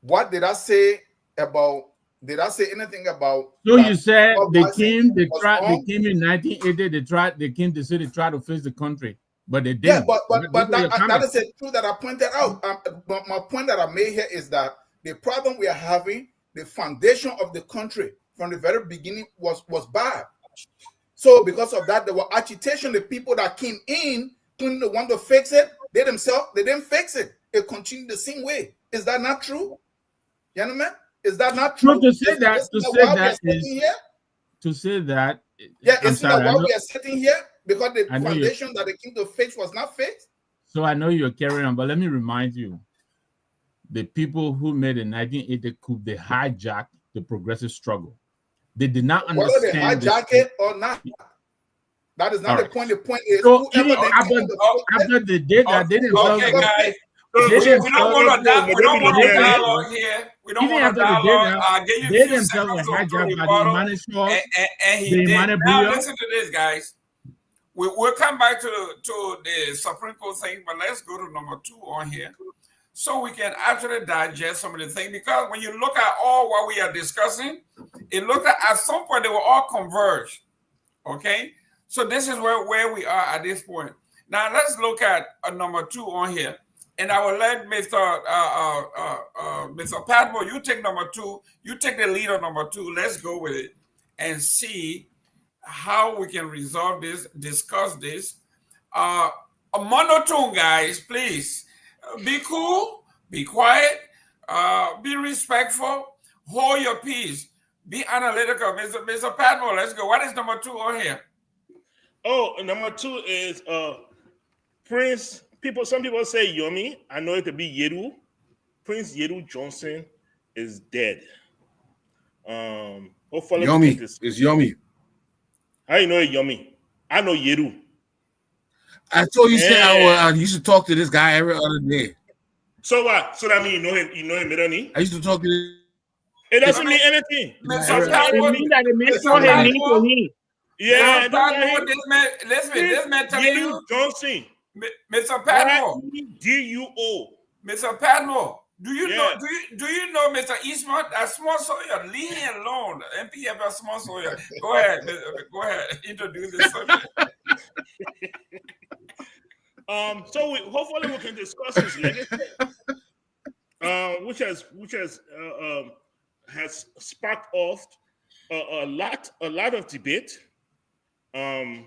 What did I say about? Did I say anything about? So you said they came in 1980. They came to say they tried to fix the country, but they didn't. Yeah, but that is the truth that I pointed out. But my point that I made here is that the problem we are having, the foundation of the country from the very beginning was bad. So because of that, there were agitation. The people that came in claiming they want to fix it, they themselves, they didn't fix it. It continued the same way. Is that not true, gentlemen? Is that not true? No, to say that yeah, isn't that why we are sitting here? Because the foundation that they came to fix was not fixed. So I know you're carrying on, but let me remind you, the people who made the 1980 coup, they hijacked the progressive struggle. They did not understand whether they hijack it or not. That is not the point. The point is so after the day that they didn't okay, guys. We don't want to dialogue here. We don't want to dialogue. I'll give you a few seconds to rebuttal. And he did. Now listen to this, guys. We'll come back to the Supreme Court thing, but let's go to number 2 on here, so we can actually digest some of the things. Because when you look at all what we are discussing, it looks like at some point they will all converge. Okay, so this is where we are at this point. Now let's look at number 2 on here. And I will let Mr. Padmo, you take number 2. You take the lead on number 2. Let's go with it and see how we can resolve this, discuss this. A monotone, guys, please. Be cool, be quiet, be respectful, hold your peace, be analytical. Mr. Padmo, let's go. What is number 2 on here? Oh, number 2 is Prince. Some people say Yomi. I know it to be Yeru. Prince Yeru Johnson is dead. Yomi is Yomi. How you know it, Yomi? I know Yeru. I told you I used to talk to this guy every other day. So what? So that means you know him middle name? I used to talk to him. It doesn't mean anything. It means that it makes sure him need to need. Yeah, this man telling you Johnson. Mr. Padmo, D-U-O. Mr. Padmo, do you know Mr. Eastman? That Small Sawyer, leave me alone. MPF Small Sawyer. Go ahead, introduce the subject. So hopefully we can discuss his legacy, which has sparked off a lot of debate, and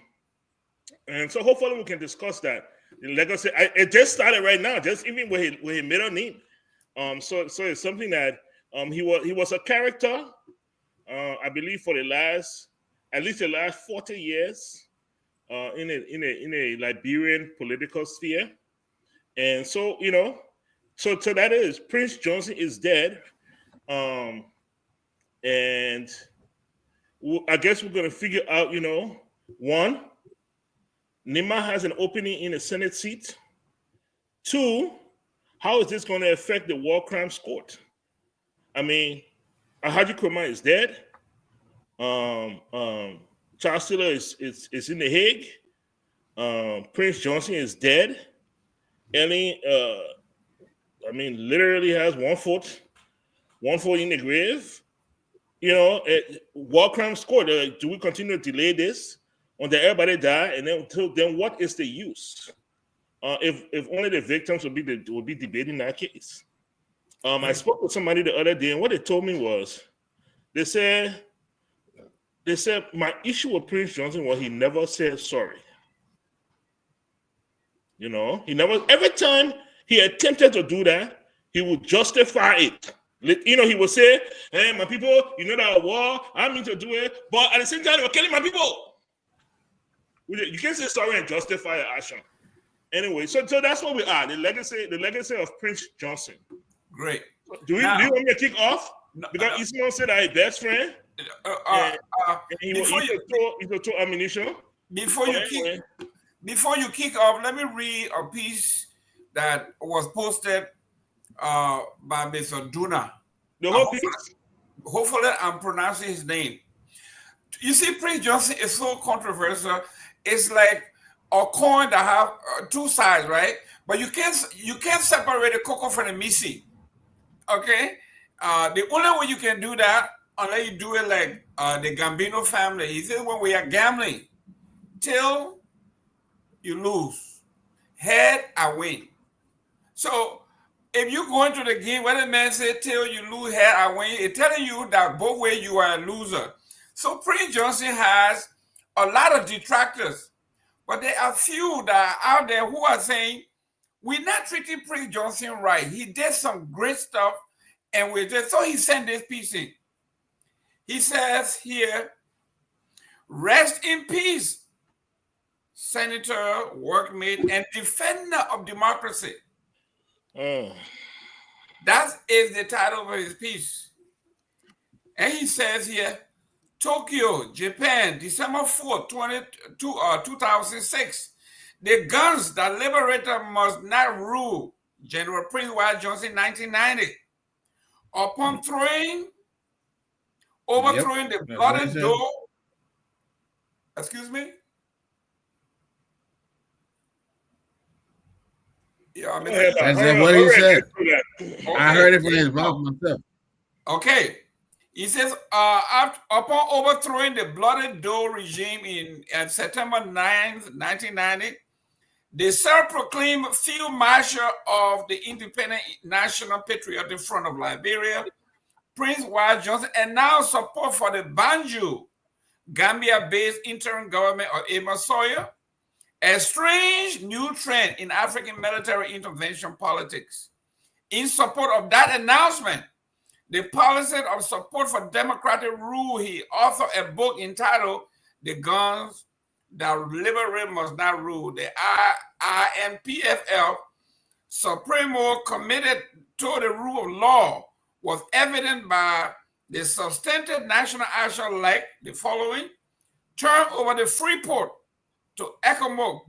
so hopefully we can discuss that. The legacy, it just started right now, just even with his middle name. So it's something that he was a character, I believe, for at least the last 40 years, in a Liberian political sphere. And so so that is Prince Johnson is dead, and I guess we're gonna figure out, one, Nima has an opening in a Senate seat. 2, how is this going to affect the War Crimes Court? I mean, Alhaji Kurma is dead. Charles Taylor is in the Hague. Prince Johnson is dead. Ellie, literally has one foot in the grave. War Crimes Court. Do we continue to delay this until everybody die? And then what is the use? If only the victims will be debating that case. I spoke with somebody the other day, and what they told me was, they said my issue with Prince Johnson was he never said sorry. He never. Every time he attempted to do that, he would justify it. He would say, "Hey, my people, that war. I mean to do it, but at the same time, they were killing my people." You can't say sorry and justify your action. Anyway, so that's what we are. The legacy of Prince Johnson. Great. Do you want me to kick off? No, because Ismail said I'm best friend. He before used to throw ammunition. before you kick off, let me read a piece that was posted by Mr. Duna. The whole piece? Hopefully, I'm pronouncing his name. You see, Prince Johnson is so controversial. It's like a coin that have two sides, right? But you can't separate the cocoa from the missy. Okay, the only way you can do that, unless you do it like the Gambino family, he says when we are gambling, till you lose, head I win. So if you go into the game where the man said till you lose, head I win, it's telling you that both ways you are a loser. So Prince Johnson has a lot of detractors, but there are few that are out there who are saying we're not treating Prince Johnson right. He did some great stuff, and so he sent this piece in. He says here, rest in peace, Senator, workmate, and defender of democracy. That is the title of his piece. And he says here, Tokyo, Japan, December 4th, 2006. The guns that liberator must not rule. General Prince Wyatt Johnson, 1990. Upon overthrowing the bloody door. Excuse me? Yeah, that's what he said. Okay. I heard it from his mouth myself. Okay. He says, upon overthrowing the bloody Dole regime on September 9th, 1990, the self-proclaimed Field Marshal of the Independent National Patriotic Front of Liberia, Prince Wyatt Johnson, announced support for the Banjul, Gambia-based interim government of Amos Sawyer, a strange new trend in African military intervention politics. In support of that announcement, the policy of support for democratic rule, he authored a book entitled The Guns That Liberate Must Not Rule. The INPFL Supremo committed to the rule of law was evident by the substantive national action like the following: turn over the Freeport to ECOMOG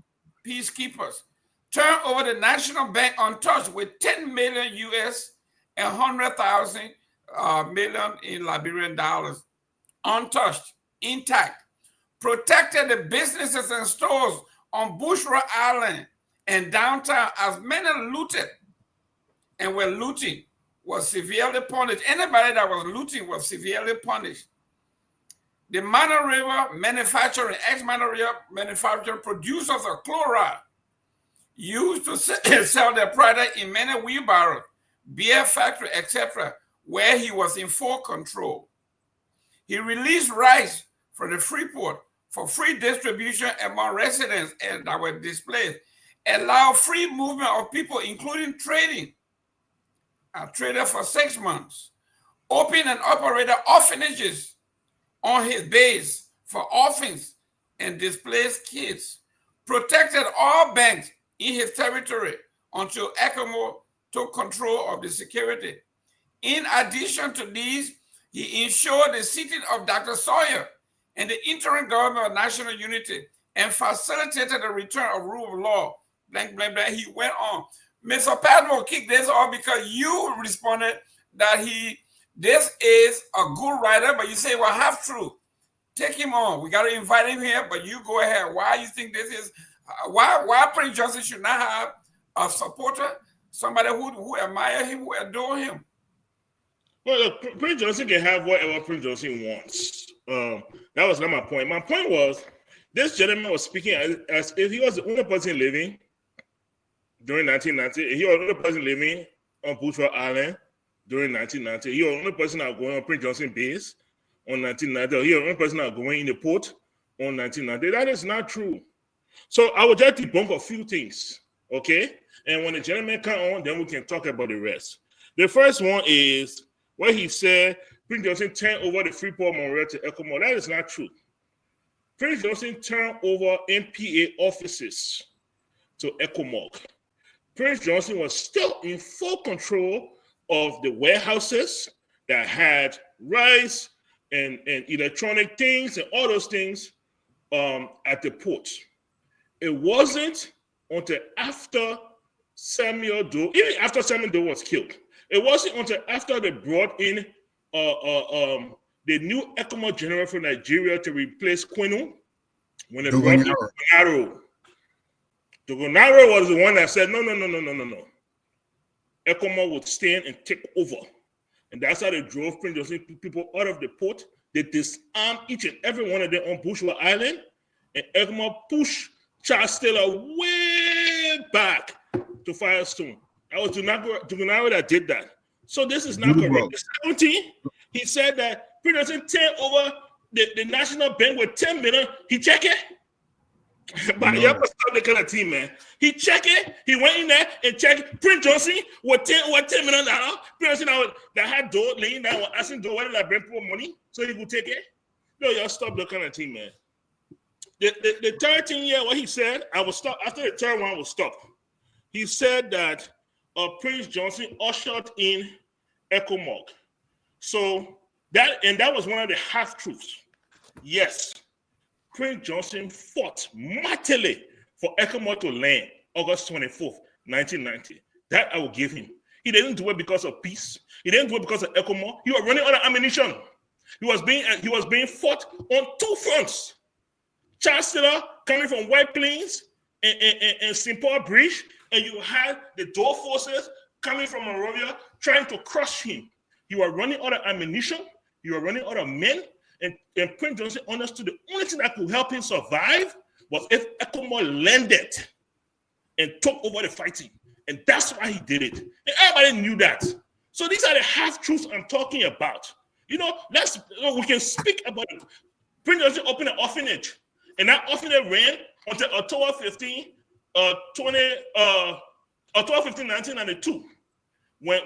peacekeepers, turn over the National Bank untouched with 10 million US and 100,000 million in Liberian dollars, untouched, intact, protected the businesses and stores on Bushra Island and downtown, as many looted and were looting was severely punished. Anybody that was looting was severely punished. The Mana River manufacturing, ex-Mana River manufacturing producers of chloride used to sell their product in many wheelbarrows, beer factory, etc., where he was in full control. He released rice from the Freeport for free distribution among residents that were displaced, allowed free movement of people, including trading. I traded for 6 months, opened and operated orphanages on his base for orphans and displaced kids, protected all banks in his territory until ECOMO took control of the security. In addition to these, he ensured the seating of Dr. Sawyer and the interim government of national unity and facilitated the return of rule of law. Blank, blank, blank. He went on. Mr. Padmore kicked this off because you responded that this is a good writer, but you say, well, half true. Take him on. We got to invite him here, but you go ahead. Why you think this is, why Prince Johnson should not have a supporter, somebody who admire him, who adore him? Well, look, Prince Johnson can have whatever Prince Johnson wants. That was not my point. My point was, this gentleman was speaking as if he was the only person living during 1990. He was the only person living on Bushra Island during 1990. He was the only person that was going on Prince Johnson base on 1990. He was the only person that was going in the port on 1990. That is not true. So I will just debunk a few things, okay? And when the gentleman come on, then we can talk about the rest. The first one is where he said Prince Johnson turned over the Freeport Monroe to ECOMOG. That is not true. Prince Johnson turned over NPA offices to ECOMOG. Prince Johnson was still in full control of the warehouses that had rice and electronic things and all those things at the port. It wasn't until after Samuel Doe, even after Samuel Doe was killed, it wasn't until after they brought in the new ECOMOG general from Nigeria to replace Quinu, when they brought in Gonaro. The Gonaro was the one that said, no. ECOMOG would stand and take over. And that's how they drove Prince Johnson people out of the port. They disarmed each and every one of them on Bushwa Island. And ECOMOG pushed Charles Taylor way back to Firestone. That was Gonaro that did that. So this is not correct. The 17, he said that Prince Johnson turned over the National Bank with 10 million. He checked it. But you have to stop the kind of team, man. He checked it. He went in there and checked. Prince Johnson with $10 million. Prince Johnson that had Doe laying down asking Doe whether that bring people money so he could take it. No, y'all stop the kind of team, man. The third thing, what he said, I will stop after the third one. I will stop. He said that Prince Johnson ushered in ECOMOG. So that was one of the half truths. Yes. Prince Johnson fought mightily for ECOMOG to land August 24th, 1990. That I will give him. He didn't do it because of peace. He didn't do it because of ECOMOG. He was running out of ammunition. He was being fought on two fronts. Charles Taylor coming from White Plains and St. Paul Bridge, and you had the Doe forces coming from Monrovia trying to crush him. You were running out of ammunition. You were running out of men. And Prince Johnson understood the only thing that could help him survive was if ECOMOG landed and took over the fighting. And that's why he did it. And everybody knew that. So these are the half-truths I'm talking about. We can speak about it. Prince Johnson opened an orphanage. And that orphanage ran until October 15, 1992. When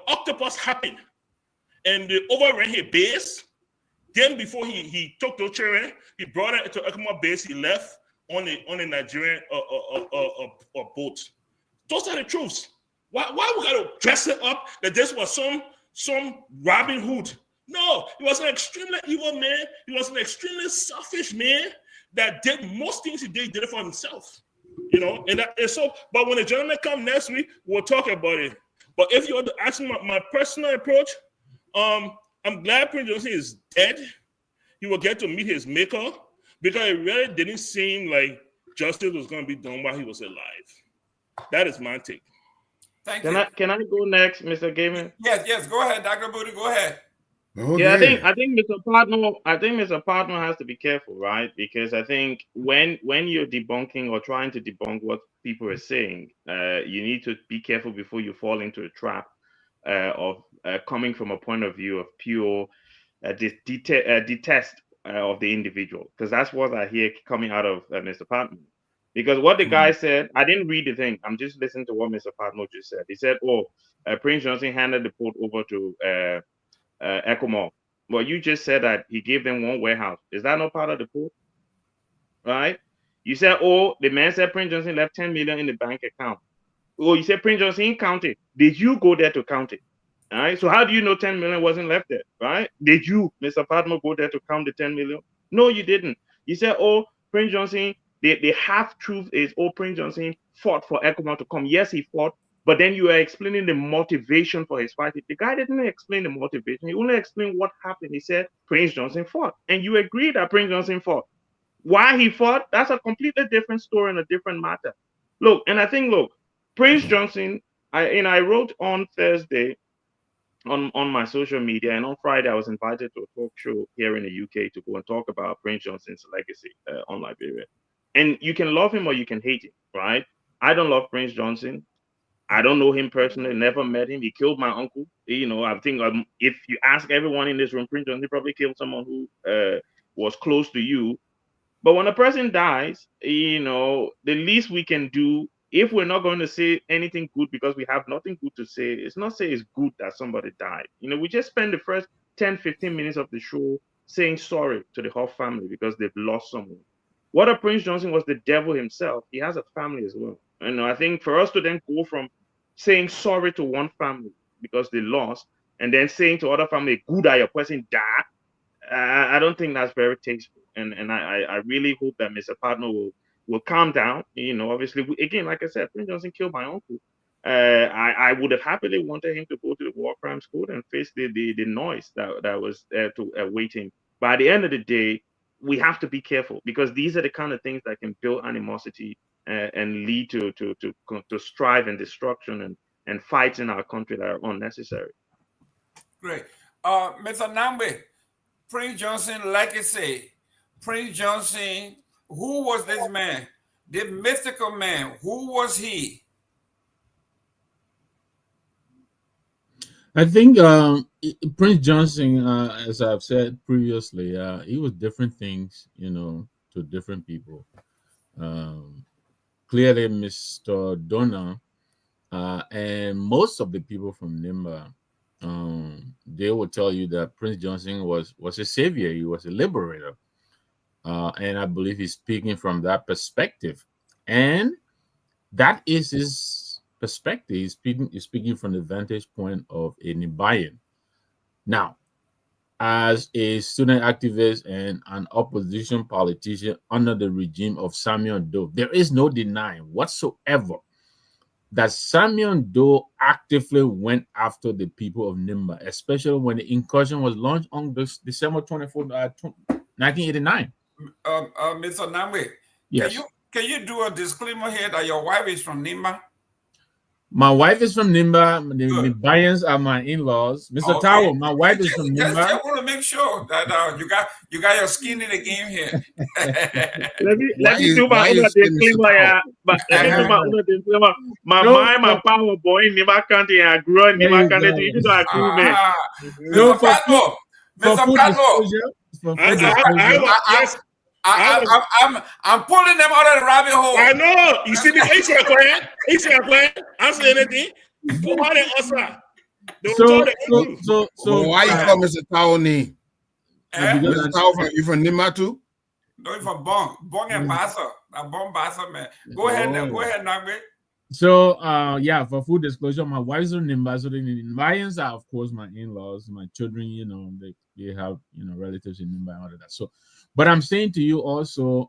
Octopus happened. And they overran his base. Then before he took those children, he brought it to ECOMOG base. He left on a Nigerian boat. Those are the truths. Why we gotta dress it up that this was some Robin Hood? No, he was an extremely evil man. He was an extremely selfish man that did most things he did it for himself. But when the gentleman come next week, we'll talk about it. But if you want to ask me my personal approach, I'm glad Prince Johnson is dead. He will get to meet his maker because it really didn't seem like justice was going to be done while he was alive. That is my take. Thank you. Can I go next, Mr. Gaiman? Yes. Go ahead, Dr. Booty. Go ahead. Okay. Yeah, I think Mr. Partner has to be careful, right? Because I think when you're debunking or trying to debunk what people are saying, you need to be careful before you fall into a trap of coming from a point of view of pure detest of the individual, because that's what I hear coming out of Mr. Partner. Because what the guy said, I didn't read the thing. I'm just listening to what Mr. Partner just said. He said, Prince Johnson handed the port over to ECOMOG. Well, you just said that he gave them one warehouse. Is that not part of the port? Right? You said, the man said Prince Johnson left 10 million in the bank account. You said Prince Johnson counted. Did you go there to count it? All right. So how do you know 10 million wasn't left there? Right? Did you, Mr. Partner, go there to count the 10 million? No, you didn't. You said, Prince Johnson, the half truth is, Prince Johnson fought for ECOMOG to come. Yes, he fought, but then you are explaining the motivation for his fight. The guy didn't explain the motivation. He only explained what happened. He said Prince Johnson fought, and you agree that Prince Johnson fought. Why he fought, that's a completely different story and a different matter. Look, Prince Johnson, I wrote on Thursday on my social media, and on Friday I was invited to a talk show here in the UK to go and talk about Prince Johnson's legacy on Liberia. And you can love him or you can hate him, right? I don't love Prince Johnson. I don't know him personally, never met him. He killed my uncle. I think if you ask everyone in this room, Prince Johnson probably killed someone who was close to you. But when a person dies, the least we can do, if we're not going to say anything good because we have nothing good to say, it's not say it's good that somebody died. We just spend the first 10, 15 minutes of the show saying sorry to the Huff family because they've lost someone. What if Prince Johnson was the devil himself? He has a family as well. And I think for us to then go from saying sorry to one family because they lost and then saying to other family, good that your person died, I don't think that's very tasteful, and I really hope that Mr. Partner will calm down. Obviously, again, like I said, Prince Johnson killed my uncle. I would have happily wanted him to go to the war crimes court and face the noise that was there to await him. But at the end of the day, we have to be careful, because these are the kind of things that can build animosity and lead to strife and destruction and fights in our country that are unnecessary. Great. Mr. Nambe, Prince Johnson, like I say, Prince Johnson, who was this man? The mystical man, who was he? I think Prince Johnson, as I've said previously, he was different things, to different people. Clearly, Mr. Donna and most of the people from Nimba, they will tell you that Prince Johnson was a savior. He was a liberator, and I believe he's speaking from that perspective, and that is his perspective. He's speaking from the vantage point of a Nibayan. Now, as a student activist and an opposition politician under the regime of Samuel Doe, there is no denying whatsoever that Samuel Doe actively went after the people of Nimba, especially when the incursion was launched on December 24th, 1989. Mr. Namwe, Yes. Can you do a disclaimer here that your wife is from Nimba? My wife is from Nimba. The Nimbayans are my in-laws. Mr. Okay. Tao, my wife is from Just Nimba. want to make sure that you got your skin in the game here. Let me do my own disclaimer. Yeah, but let me do my own disclaimer. My power boy in Nimba County, and I grew in Nimba County. You don't agree with me. Mr. Plato, Mr. I'm pulling them out of the rabbit hole. I know. You see the Asian plan? Asian plan? Answer anything. Go on and answer. So why you call Mr. Tao name? Mr. Tao, you from Nima too? No, you from Bong and Bassa. I'm Bong Bassa, man. Go ahead, Nagbe. So, for full disclosure, my wife's from Nimba. So the Nimbayans are, of course, my in-laws, my children. They have relatives in Nimba and all of that. So, but I'm saying to you also,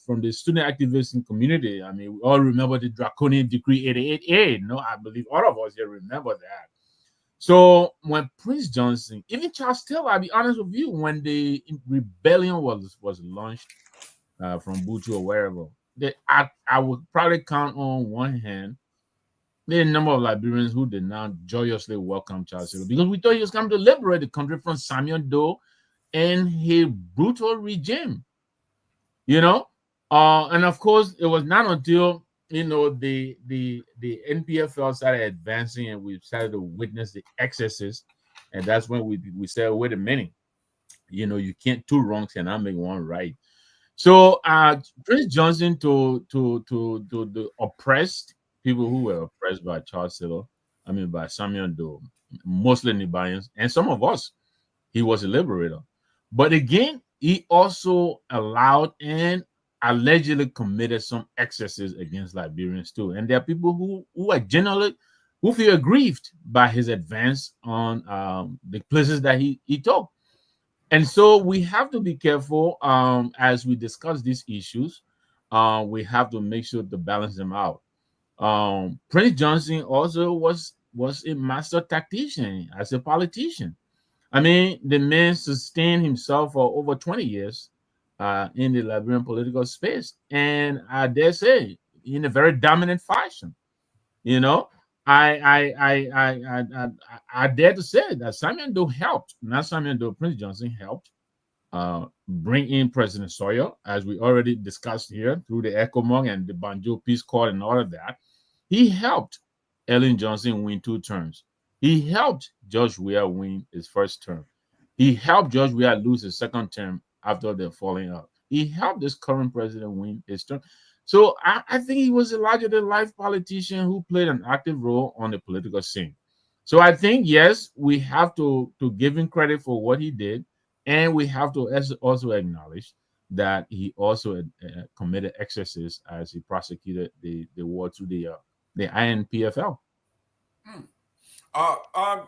from the student activism community, I mean, we all remember the draconian decree 88A. I believe all of us here remember that. So when Prince Johnson, even Charles Taylor, I'll be honest with you, when the rebellion was launched from Butu or wherever, I would probably count on one hand the number of Liberians who did not joyously welcome Charles Taylor, because we thought he was coming to liberate the country from Samuel Doe and his brutal regime. And of course, it was not until the NPFL started advancing and we started to witness the excesses, and that's when we said, wait a minute, you can't, two wrongs cannot make one right. So Prince Johnson to the oppressed people who were oppressed by Charles Taylor, by Samuel Doe, mostly Nibayans, and some of us, he was a liberator. But again, he also allowed and allegedly committed some excesses against Liberians too. And there are people who are generally who feel aggrieved by his advance on the places that he took. And so we have to be careful as we discuss these issues. We have to make sure to balance them out. Prince Johnson also was a master tactician as a politician. The man sustained himself for over 20 years in the Liberian political space, and I dare say, in a very dominant fashion. I dare to say that Samuel Doe helped, not Samuel Doe, Prince Johnson helped bring in President Sawyer, as we already discussed here, through the ECOMOG and the Banjo Peace Corps and all of that. He helped Ellen Johnson win 2 terms. He helped George Weah win his first term. He helped George Weah lose his second term after the falling out. He helped this current president win his term. So I think he was a larger-than-life politician who played an active role on the political scene. So I think, yes, we have to give him credit for what he did, and we have to also acknowledge that he also committed excesses as he prosecuted the war to the INPFL. Sorry,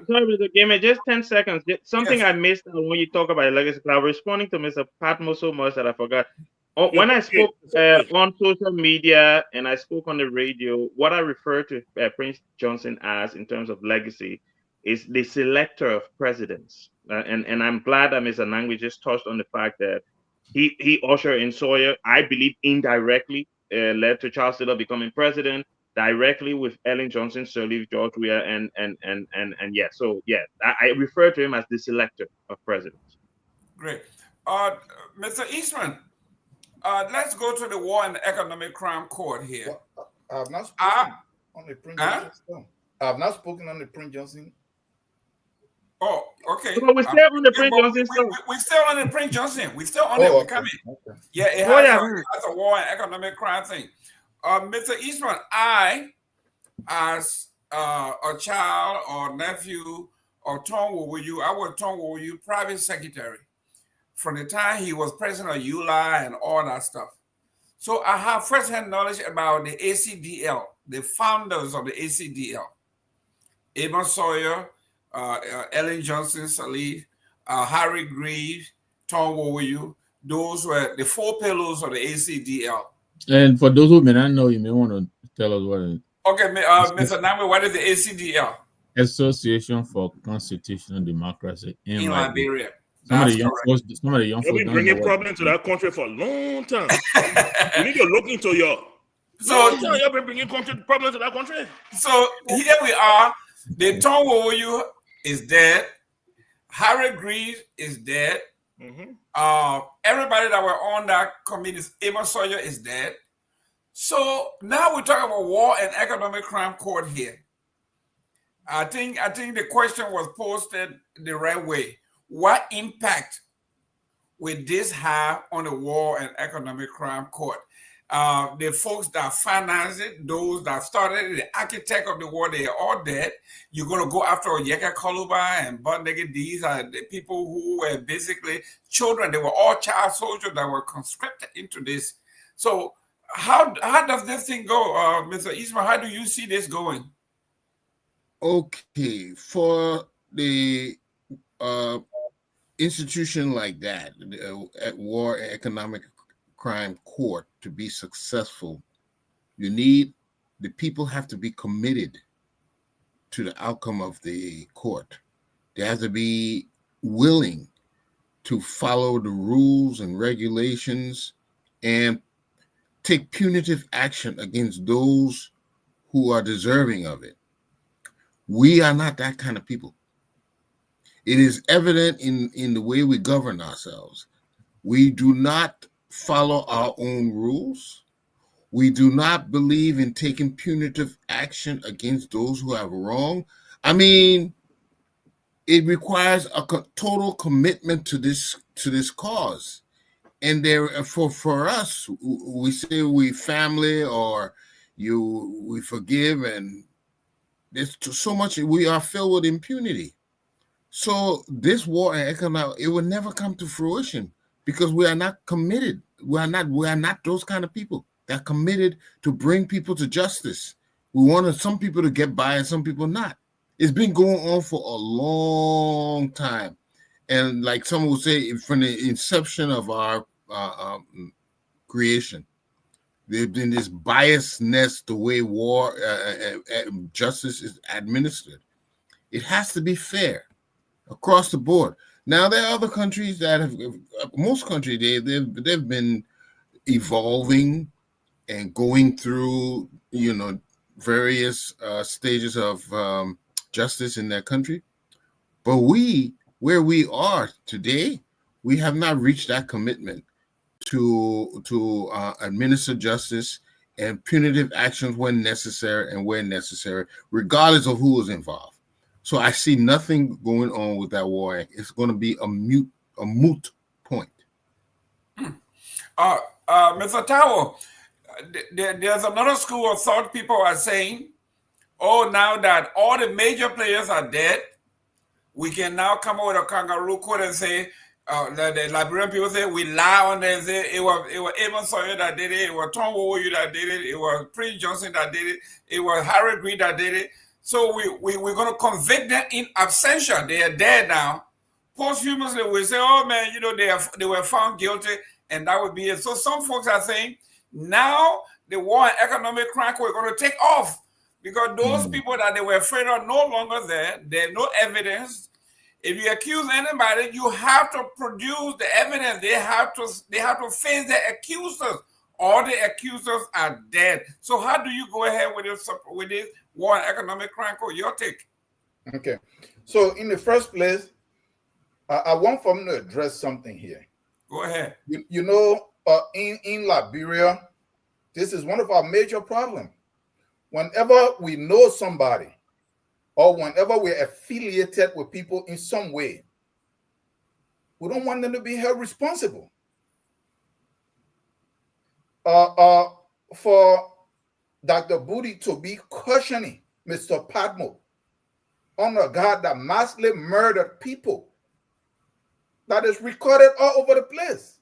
Mr. Gamer, just 10 seconds. Something yes. I missed when you talk about legacy. I was responding to Mr. Patmo so much that I forgot. When I spoke on social media and I spoke on the radio, what I refer to Prince Johnson as in terms of legacy is the selector of presidents. And I'm glad that Mr. Nangwi just touched on the fact that he ushered in Sawyer, I believe indirectly, led to Charles Taylor becoming president, directly with Ellen Johnson, Sirleaf, George Weah, and yeah. So yeah, I refer to him as the selector of presidents. Great. Mr. Eastman, let's go to the War and Economic Crime Court here. Well, I have not spoken on the Prince Johnson stuff. I have not spoken on the Prince Johnson. Oh, okay. So we're still on the Prince Johnson stuff. We're still on the Prince Johnson. We're still on it. We're coming. Okay. Yeah, it has a war and economic crime thing. Mr. Eastman, I, as a child or nephew of Tom Wowoyu, I was Tom Wowoyu private secretary from the time he was president of ULA and all that stuff. So I have firsthand knowledge about the ACDL, the founders of the ACDL. Amos Sawyer, Ellen Johnson Sirleaf, Harry Greaves, Tom Wowoyu. Those were the four pillars of the ACDL. And for those who may not know, you may want to tell us what it is. Okay, Mr. Nami, what is the ACDL? Association for Constitutional Democracy in Liberia. Some of the young folks You've been bringing problems to that country for a long time. You need to look into your. So you've been bringing problems to that country. So here we are. The Tom Wowoyu is dead. Harry Greaves is dead. Everybody that were on that committee, Amos Sawyer is dead. So now we're talking about War and Economic Crime Court here. I think the question was posted the right way. What impact will this have on the War and Economic Crime Court? The folks that financed it, those that started it, the architect of the war, they are all dead. You're going to go after Oyeka Koluba and Bundege. These are the people who were basically children. They were all child soldiers that were conscripted into this. So how does this thing go, Mr. Eastman? How do you see this going? Okay, for the institution like that, at War and Economic Crime Court, to be successful, the people have to be committed to the outcome of the court. They have to be willing to follow the rules and regulations and take punitive action against those who are deserving of it. We are not that kind of people. It is evident in the way we govern ourselves. We do not follow our own rules. We do not believe in taking punitive action against those who have wrong. I mean, it requires a total commitment to this cause. And there, for us, we say we family or we forgive, and there's so much, we are filled with impunity. So this war and economic, it will never come to fruition because we are not committed. We are not those kind of people that are committed to bring people to justice. We wanted some people to get by and some people not. It's been going on for a long time. And like someone would say, from the inception of our creation, there's been this biasness the way war justice is administered. It has to be fair across the board. Now there are other countries that have, most countries they've been evolving and going through various stages of justice in their country, but where we are today, we have not reached that commitment to administer justice and punitive actions when necessary, regardless of who is involved. So I see nothing going on with that war act. It's going to be a moot point. Mr. Tao, there's another school of thought. People are saying, oh, now that all the major players are dead, we can now come out with a kangaroo court and say, the Liberian people say, we lie on them and say, it was Amos Sawyer that did it, it was Tom Wowoyu that did it, it was Prince Johnson that did it, it was Harry Greaves that did it. So we're going to convict them in absentia. They are dead now. Posthumously, we say, oh man, they were found guilty, and that would be it. So some folks are saying now the war and economic crime we're going to take off because those people that they were afraid of no longer there. There's no evidence. If you accuse anybody, you have to produce the evidence. They have to face their accusers. All the accusers are dead. So how do you go ahead with this war and economic crime code? Your take. Okay. So in the first place, I want for me to address something here. Go ahead. In Liberia, this is one of our major problems. Whenever we know somebody, or whenever we're affiliated with people in some way, we don't want them to be held responsible. For Dr. Booty to be questioning Mr. Padmo on a guy that massively murdered people, that is recorded all over the place.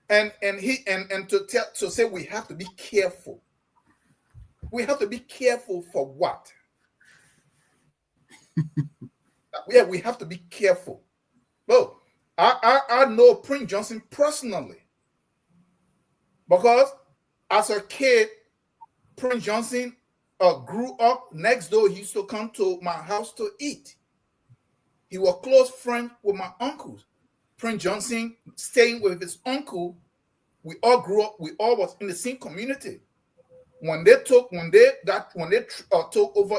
And to say we have to be careful. We have to be careful for what? Yeah, we have to be careful. Look, I know Prince Johnson personally because as a kid, Prince Johnson grew up next door. He used to come to my house to eat. He was close friends with my uncles. Prince Johnson staying with his uncle. We all grew up. We all was in the same community. When they took over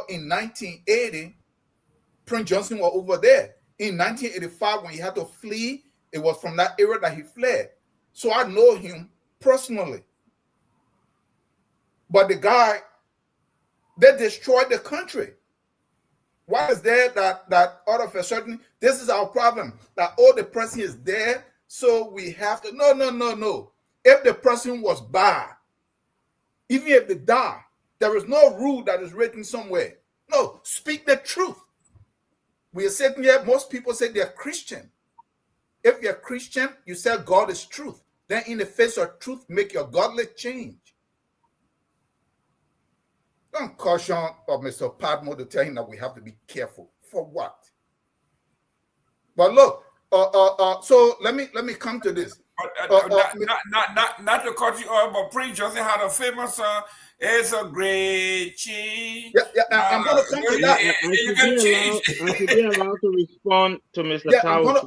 in 1980, Prince Johnson was over there. In 1985, when he had to flee, it was from that era that he fled. So I know him personally. But the guy, they destroyed the country. Why is there that all of a sudden, this is our problem, that the person is there, so we have to, no. If the person was bad, even if they die, there is no rule that is written somewhere. No, speak the truth. We are sitting here, most people say they're Christian. If you're Christian, you say God is truth. Then in the face of truth, make your godly change. Don't caution of Mr. Padmo to tell him that we have to be careful. For what? But look, so let me come to this. Not to cut you off, but Prince Johnson had a famous song. It's a great change. Yeah, I'm going to come to that. You can change. I should be allowed to respond to Mr. Yeah, Tao. no. Go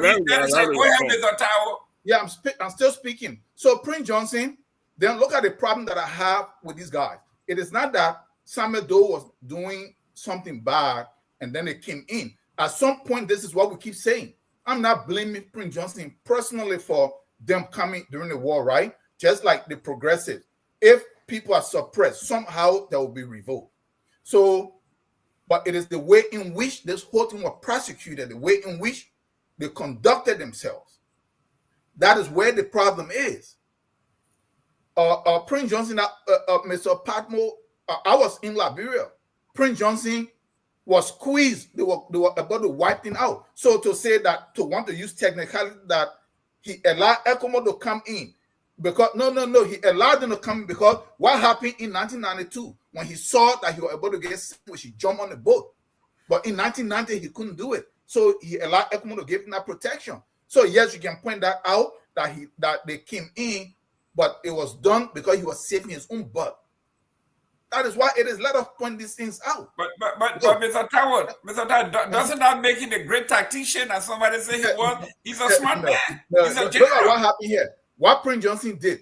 ahead, Mr. Tao. Yeah, I'm still speaking. So Prince Johnson, then look at the problem that I have with these guys. It is not that Samuel Doe was doing something bad and then they came in. At some point, this is what we keep saying. I'm not blaming Prince Johnson personally for them coming during the war, right? Just like the progressives. If people are suppressed, somehow there will be revolt. So, but it is the way in which this whole thing was prosecuted, the way in which they conducted themselves. That is where the problem is. Prince Johnson, Mr. Padmo, I was in Liberia. Prince Johnson was squeezed. They were about to wipe him out. So to say that, to want to use technicality that he allowed ECOMO to come in, because no, he allowed them to come in because what happened in 1992 when he saw that he was able to get sandwiched, he jumped on the boat. But in 1990 he couldn't do it, so he allowed ECOMO to give him that protection. So yes, you can point that out that they came in, but it was done because he was saving his own butt. That is why it is. Let us point these things out. But Mr. Tao, doesn't that make him a great tactician? As somebody say he was, he's a smart man. He's a look at what happened here. What Prince Johnson did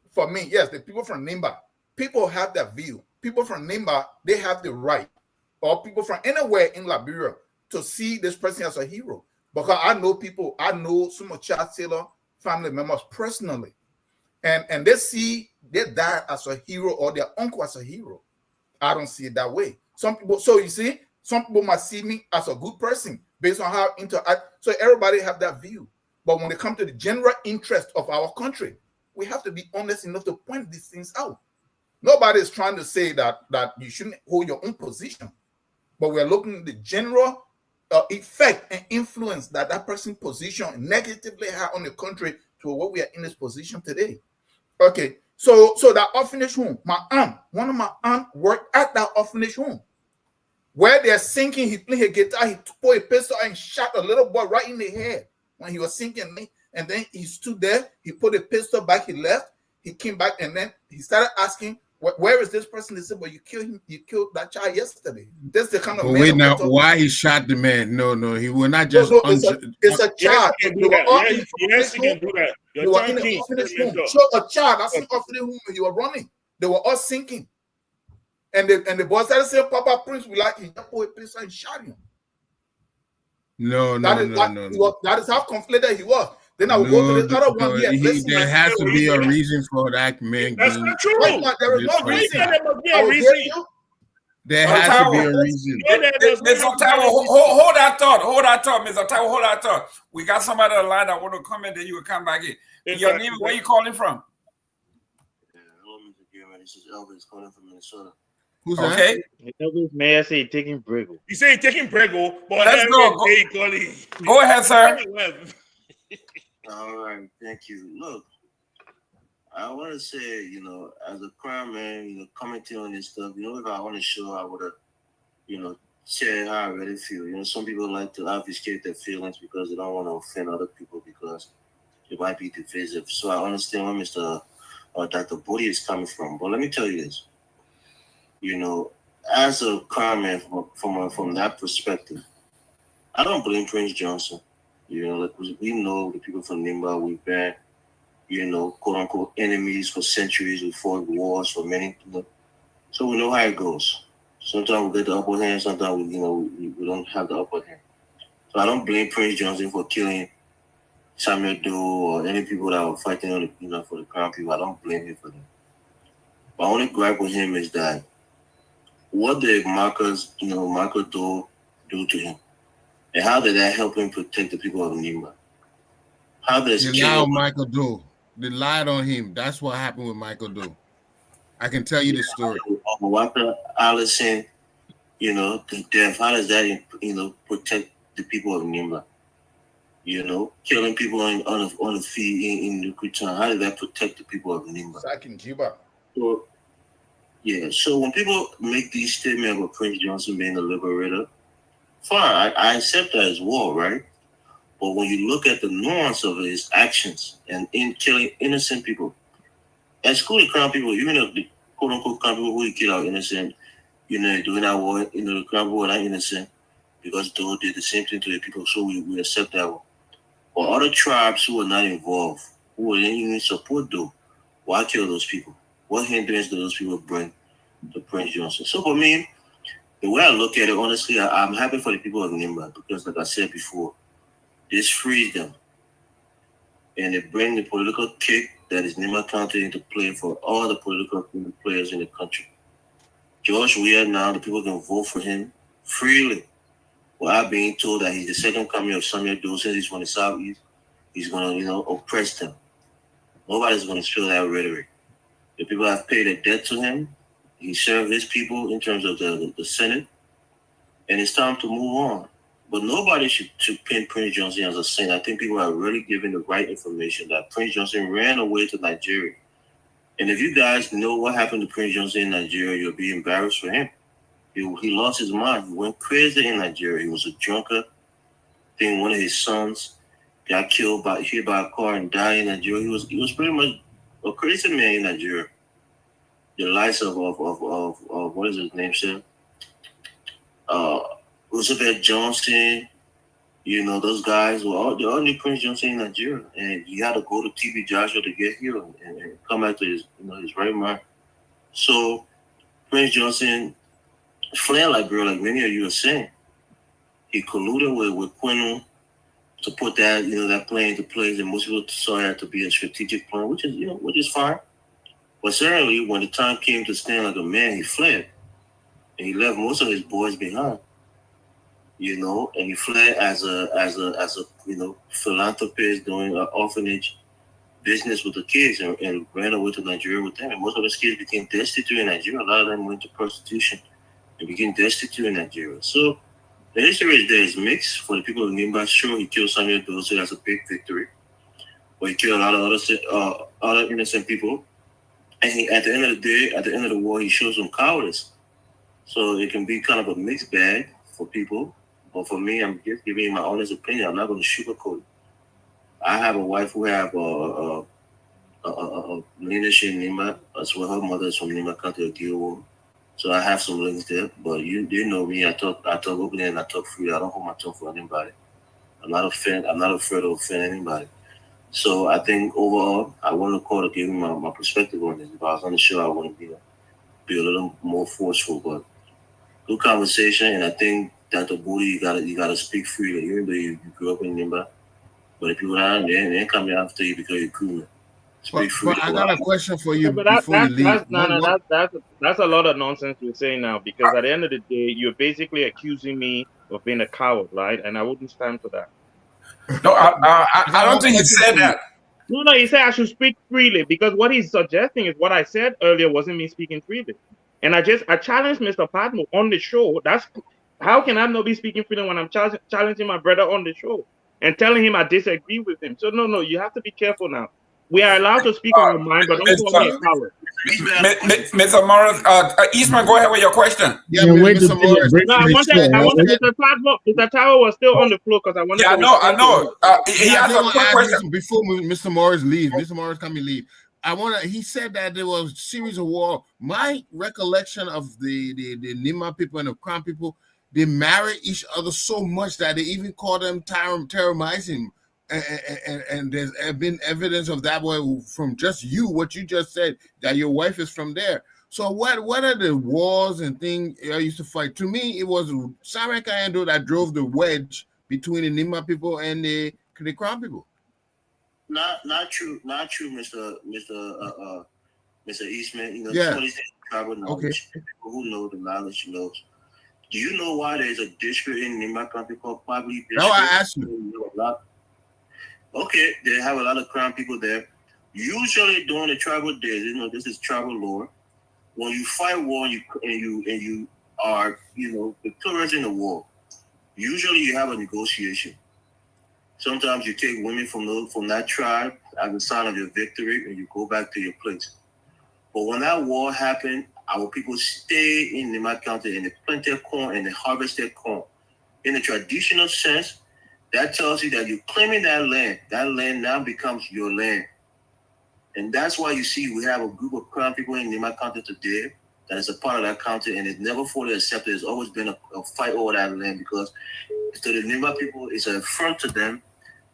for me, yes, the people from Nimba, people have that view. People from Nimba, they have the right, or people from anywhere in Liberia, to see this person as a hero. Because I know people, I know some of Charles Taylor family members personally, and they died as a hero or their uncle as a hero. I don't see it that way. Some people, so you see, some people might see me as a good person based on how I interact. So everybody have that view. But when it comes to the general interest of our country, we have to be honest enough to point these things out. Nobody is trying to say that you shouldn't hold your own position, but we're looking at the general effect and influence that person position negatively had on the country to what we are in this position today. Okay. So that orphanage home, one of my aunt worked at that orphanage home. Where they're sinking, he played a guitar, he put a pistol and shot a little boy right in the head when he was sinking. And then he stood there, he put a pistol back, he left, he came back, and then he started asking, where is this person? They said, well, you killed him, you killed that child yesterday. That's the kind of man. Wait now, why he shot the man? No, he will not just. It's a child. Yes, you can do that. They were in the orphanage home. So a child, that's an orphanage home, and you were running. They were all sinking. And the boy started saying, Papa Prince, we like him. That boy Prince and shot him. No. That is how conflicted he was. Then I will go to the other one here. There has to be a reason for that man. That's not true. There is no reason. There has to be a reason. Mr. Otawa, hold that thought. Mr. Otawa, hold that thought. We got somebody on the line that want to come in, then you will come back in. Your name, where you calling from? Hello, Mr. Gilman. This is Elvis calling from Minnesota. Who's okay? Elvis, may I say taking Brego? You say taking Brego, but let's go. Go ahead, sir. All right, thank you. Look, I want to say, as a crime man, commenting on this stuff, if I want to show, I would have, share how I really feel. Some people like to obfuscate their feelings because they don't want to offend other people because it might be divisive. So I understand where Mr. Dr. Bodie is coming from. But let me tell you this. As a crime man from that perspective, I don't blame Prince Johnson. Like we know the people from Nimba, we've been, quote unquote enemies for centuries. We fought wars for many, so we know how it goes. Sometimes we get the upper hand, sometimes we don't have the upper hand. So I don't blame Prince Johnson for killing Samuel Doe or any people that were fighting on for the crown people. I don't blame him for that. My only gripe with him is that what did Michael Doe do to him? And how did that help him protect the people of Nimba? How does they lied on Michael Doe? They lied on him. That's what happened with Michael Doe. I can tell you the story. Walker Allison, the death. How does that, protect the people of Nimba? Killing people on the feet in Nuclear Town. How did that protect the people of Nimba? Back in Cuba. So, so when people make these statements about Prince Johnson being a liberator, fine, I accept that as well, right? But when you look at the nuance of his actions and in killing innocent people, excluding crown people, even if the quote unquote crown people who he killed are innocent, doing that war, the crown people are not innocent because Doe did the same thing to the people, so we accept that one. But other tribes who were not involved, who didn't even support Doe, why kill those people? What hindrance do those people bring to Prince Johnson? So for me, the way I look at it, honestly, I'm happy for the people of Nimba because, like I said before, this frees them. And they bring the political kick that is Nimba County into play for all the political players in the country. George Weah, now the people can vote for him freely without being told that he's the second coming of Samuel Doe since he's from the Southeast. He's going to, oppress them. Nobody's going to spill that rhetoric. The people have paid a debt to him. He served his people in terms of the Senate, and it's time to move on. But nobody should pin Prince Johnson as a saint. I think people are really given the right information that Prince Johnson ran away to Nigeria. And if you guys know what happened to Prince Johnson in Nigeria, you'll be embarrassed for him. He lost his mind. He went crazy in Nigeria. He was a drunkard. I think one of his sons got hit by a car and died in Nigeria. He was pretty much a crazy man in Nigeria. The likes of what is his name, sir? Roosevelt Johnson, those guys were all knew Prince Johnson in Nigeria, and you had to go to TB Joshua to get here and come back to his his right mind. So Prince Johnson fled Liberia, like many of you are saying. He colluded with Quinn to put that that plan into place, and most people saw that to be a strategic plan, which is fine. But certainly, when the time came to stand like a man, he fled, and he left most of his boys behind. And he fled as a philanthropist doing an orphanage business with the kids, and ran away to Nigeria with them. And most of his kids became destitute in Nigeria. A lot of them went to prostitution and became destitute in Nigeria. So the history is mixed for the people of Nimba. Sure, he killed Samuel Doe, so that's a big victory. But he killed a lot of other innocent people. And at the end of the day, at the end of the war, he shows some cowardice. So it can be kind of a mixed bag for people. But for me, I'm just giving you my honest opinion. I'm not going to sugarcoat it. I have a wife who have a lineage in Nima, as well. Her mother is from Nima County, Gilwell. So I have some links there. But you know me. I talk openly and I talk freely. I don't hold my tongue for anybody. I'm not afraid to offend anybody. So I think overall, I want to call to give you my perspective on this. If I was on the show, I want to be a little more forceful, but good conversation. And I think Dr. Booty, you gotta speak freely, even though you grew up in Nimba. But if you're around there, they ain't coming after you because you're cool. Speak freely. But I got a question for you But before you leave. that's a lot of nonsense you're saying now, because at the end of the day, you're basically accusing me of being a coward, right? And I wouldn't stand for that. No, I don't think he said that. No, he said I should speak freely, because what he's suggesting is what I said earlier wasn't me speaking freely. And I challenged Mr. Padmo on the show. That's how can I not be speaking freely when I'm challenging my brother on the show and telling him I disagree with him? So no, you have to be careful now. We are allowed to speak our mind, but don't call me a coward. Mr. Morris, Eastman, go ahead with your question. Yeah, Mr. Morris. No, I wanted Mr. Tower was still on the floor because I wanted. Yeah, I know. He has a quick question before Mr. Morris leave. Mr. Morris, come and leave. He said that there was a series of war. My recollection of the Nima people and the Crown people, they married each other so much that they even called them terrorizing. And there's been evidence of that from just what you just said, that your wife is from there. So what are the wars and things I used to fight? To me, it was Samuel Kayendo that drove the wedge between the Nima people and the Crown people. Not true, Mr. Eastman. You know, yeah. Somebody's tribal knowledge. Okay. People who know the knowledge knows. Do you know why there's a district in Nima County called Pabli District? No, I asked you. Okay, they have a lot of Crown people there. Usually during the tribal days, you know, this is tribal lore. When you fight war and you are, you know, victorious in the war, usually you have a negotiation. Sometimes you take women from that tribe as a sign of your victory and you go back to your place. But when that war happened, our people stay in Nima County and they plant their corn and they harvest their corn. In the traditional sense, that tells you that you're claiming that land. That land now becomes your land. And that's why you see we have a group of Crown people in Nima County today that is a part of that county, and it's never fully accepted. There's always been a fight over that land because to the Nima people, it's an affront to them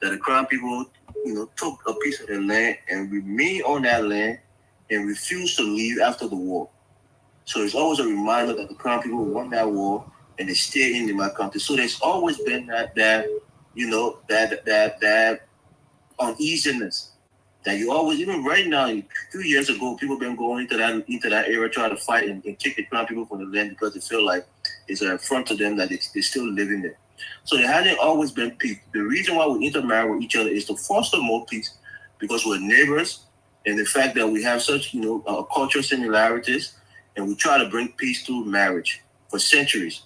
that the Crown people, you know, took a piece of their land and remain on that land and refused to leave after the war. So it's always a reminder that the Crown people won that war and they stay in Nima County. So there's always been that uneasiness that you always, even right now, a few years ago, people been going into that area trying to fight and kick the Crown people from the land because they feel like it's an affront to them that they're still living there. So there hasn't always been peace. The reason why we intermarry with each other is to foster more peace because we're neighbors, and the fact that we have such, you know, cultural similarities, and we try to bring peace through marriage for centuries.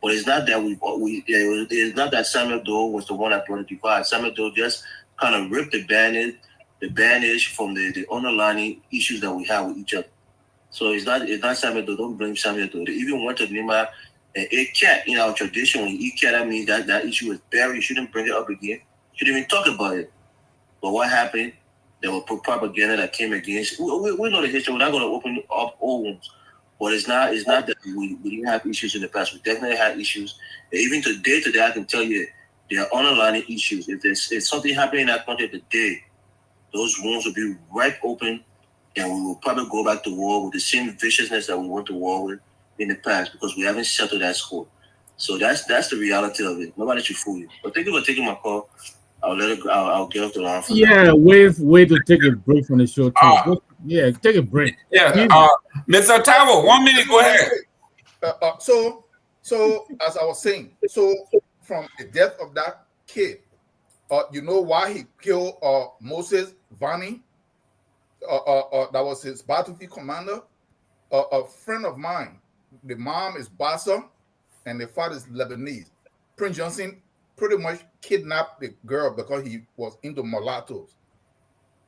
But it's not that it's not that Samuel Doe was the one that brought the divide. Samuel Doe just kind of ripped the bandage from the underlying issues that we have with each other. So it's not Samuel Doe. Don't blame Samuel Doe. They even went to Nima and ate cat. In our tradition, when you eat cat, that means that issue is buried. You shouldn't bring it up again. You shouldn't even talk about it. But what happened? There was propaganda that came against. We know the history. We're not going to open up old wounds. But it's not that we didn't have issues in the past. We definitely had issues. And even today, I can tell you there are underlying issues. If something happening in that country today, those wounds will be right open, and we will probably go back to war with the same viciousness that we went to war with in the past because we haven't settled that score. So that's the reality of it. Nobody should fool you. But thank you for taking my call. I'll let it go. I'll get off the line for now. Way to take a break from the show too. Yeah, take a break. Yeah, Mr. Tavo, 1 minute. Go ahead. So as I was saying, from the death of that kid, you know why he killed Moses Vani? That was his battlefield commander. A friend of mine, the mom is Bassa, and the father is Lebanese. Prince Johnson pretty much kidnapped the girl because he was into mulattoes,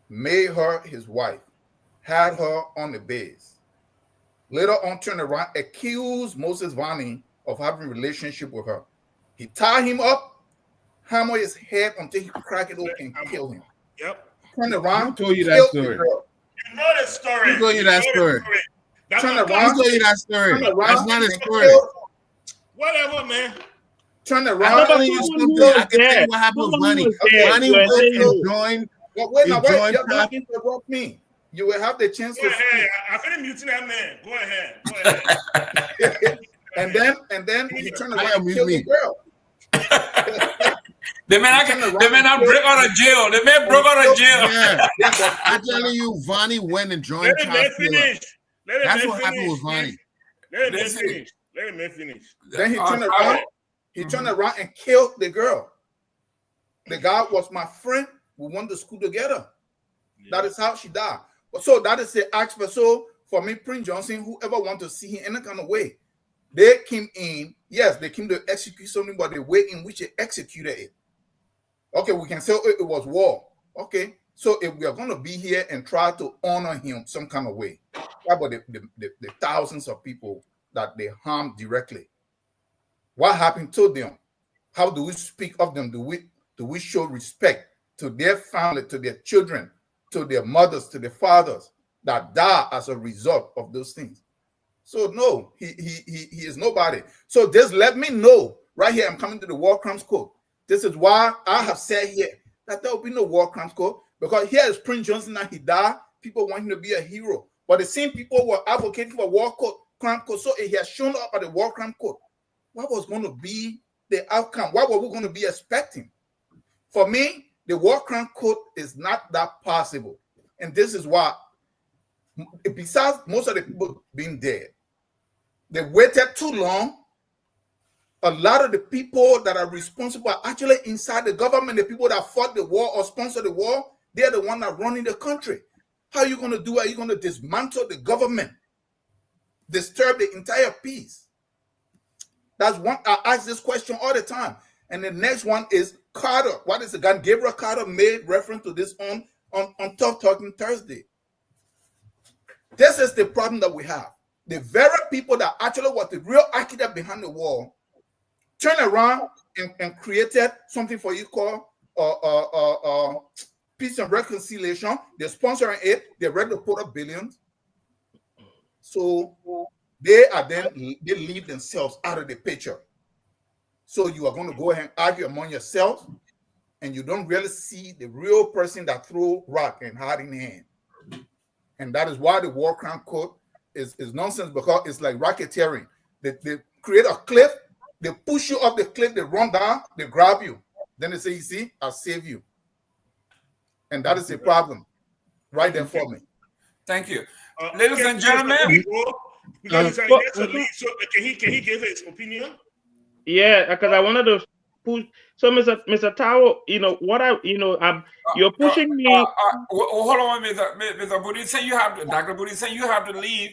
made her his wife, had her on the base. Later on, turned around, accused Moses Vani of having a relationship with her. He tied him up, hammer his head until he cracked it open and kill him. Yep. Turn around, Who told you that killed the story? girl. You know the story. Who told you that story? Turn Who around, told you that story? turn around, That's not a and story. killed- Whatever, man. Turn I'm around. telling you someone something. who I was can tell there. you what happened with Someone who Bunny. was there. Bunny You are went saying and no. joined. But wait, He now wait, joined you're Huff. not interrupt me. You will have the chance Go to ahead. speak. I finished muting that man. Go ahead. Go ahead. and then he turned I around am and with killed me. the girl. The man broke out of jail. The man broke out of jail. Yeah, Yeah, but I'm telling you, Vonnie went and joined Let him Child man Killer. finish. Let him That's man what happened with finish. Vonnie. Let him man Listen. finish. Let him man finish. then he turned sorry. around. He turned around and killed the girl. The guy was my friend. We went to school together. That is how she died. So that is the aspect. So for me, Prince Johnson, whoever want to see him any kind of way, they came in. Yes, they came to execute something, but the way in which they executed it. Okay, we can say it was war. Okay, so if we are going to be here and try to honor him some kind of way, what about the thousands of people that they harmed directly? What happened to them? How do we speak of them? Do we show respect to their family, to their children, to their mothers, to their fathers that die as a result of those things? So no, he is nobody. So just let me know right here. I'm coming to the War Crimes Code. This is why I have said here that there will be no War Crimes Code, because here is Prince Johnson and he died. People want him to be a hero, but the same people were advocating for War Crime Code. So he has shown up at the War Crime Code. What was going to be the outcome? What were we going to be expecting? For me, the War Crime Code is not that possible, and this is why. Besides most of the people being dead, they waited too long. A lot of the people that are responsible are actually inside the government. The people that fought the war or sponsored the war, they're the ones that are running the country. How are you going to do it? Are you going to dismantle the government? Disturb the entire peace? That's one. I ask this question all the time. And the next one is Carter. What is the guy? Gabriel Carter made reference to this on Tough Talking Thursday. This is the problem that we have. The very people that actually was the real architect behind the war turned around and created something for you called peace and reconciliation. They're sponsoring it. They read the put up billions. So they leave themselves out of the picture. So you are going to go ahead and argue among yourselves, and you don't really see the real person that threw rock and hide in hand. And that is why the War Crime Code is nonsense, because it's like racketeering. They create a cliff, they push you off the cliff, they run down, they grab you. Then they say, you see, I'll save you. And that is the problem right there for me. Thank you. Ladies and gentlemen. Because he gets a lead, so can he give his opinion? Yeah, because I wanted to push. So, Mr. Tao, you're pushing me. Hold on, Mr. Budi. Say you have to, Dr. Budi. Say you have to leave.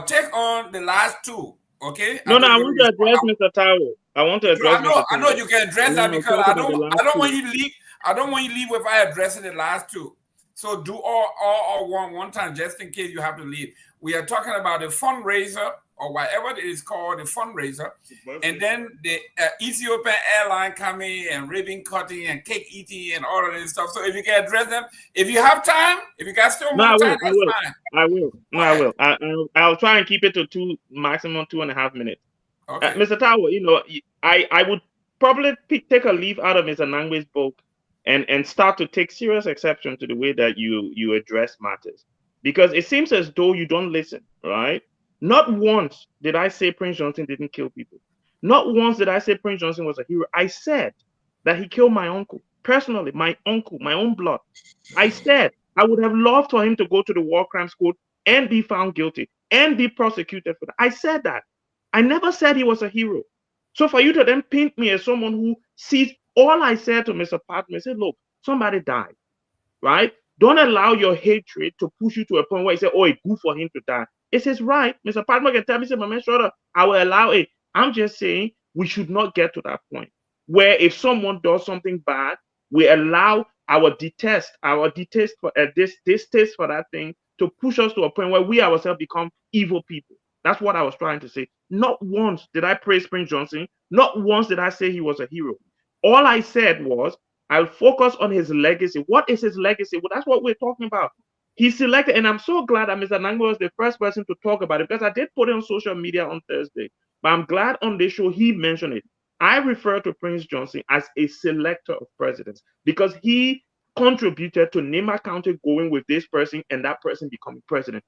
Take on the last two. Okay. No, I want to address Mr. Tao. I want to address. I know you can address that, because I don't want you to leave. I don't want you to leave without addressing the last two. So do all one time, just in case you have to leave. We are talking about the fundraiser, or whatever it is called, the fundraiser, and then the Ethiopian airline coming and ribbon cutting and cake eating and all of this stuff. So if you can address them, if you have time, if you got still more time, that's fine. I will. No, I will. I'll try and keep it to maximum 2.5 minutes. Okay. Mr. Tao, I would probably take a leaf out of Mr. Nangwe's book and start to take serious exception to the way that you address matters, because it seems as though you don't listen, right? Not once did I say Prince Johnson didn't kill people. Not once did I say Prince Johnson was a hero. I said that he killed my uncle. Personally, my uncle, my own blood. I said I would have loved for him to go to the War Crimes Court and be found guilty and be prosecuted for that. I said that. I never said he was a hero. So for you to then paint me as someone who sees all I said to Mr. Patman, I said, look, somebody died, right? Don't allow your hatred to push you to a point where you say, oh, it's good for him to die. It's his right. Mr. Patman can tell me, say, my man, shut up. I will allow it. I'm just saying we should not get to that point where if someone does something bad, we allow our distaste for that thing to push us to a point where we ourselves become evil people. That's what I was trying to say. Not once did I praise Prince Johnson. Not once did I say he was a hero. All I said was, I'll focus on his legacy. What is his legacy? Well, that's what we're talking about. He selected, and I'm so glad that Mr. Nangwe was the first person to talk about it, because I did put it on social media on Thursday. But I'm glad on this show he mentioned it. I refer to Prince Johnson as a selector of presidents because he contributed to Nema County going with this person and that person becoming president.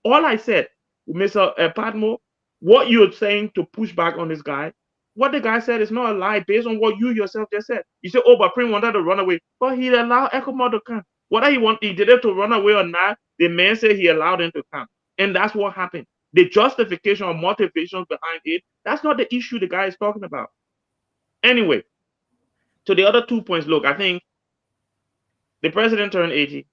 All I said, Mr. Padmo, what you're saying to push back on this guy, what the guy said is not a lie based on what you yourself just said. You said, oh, but Prince wanted to run away. But he allowed Ecomodo to come. Whether he did it to run away or not, the man said he allowed him to come. And that's what happened. The justification or motivation behind it, that's not the issue the guy is talking about. Anyway, to the other 2 points, look, I think the president turned 80.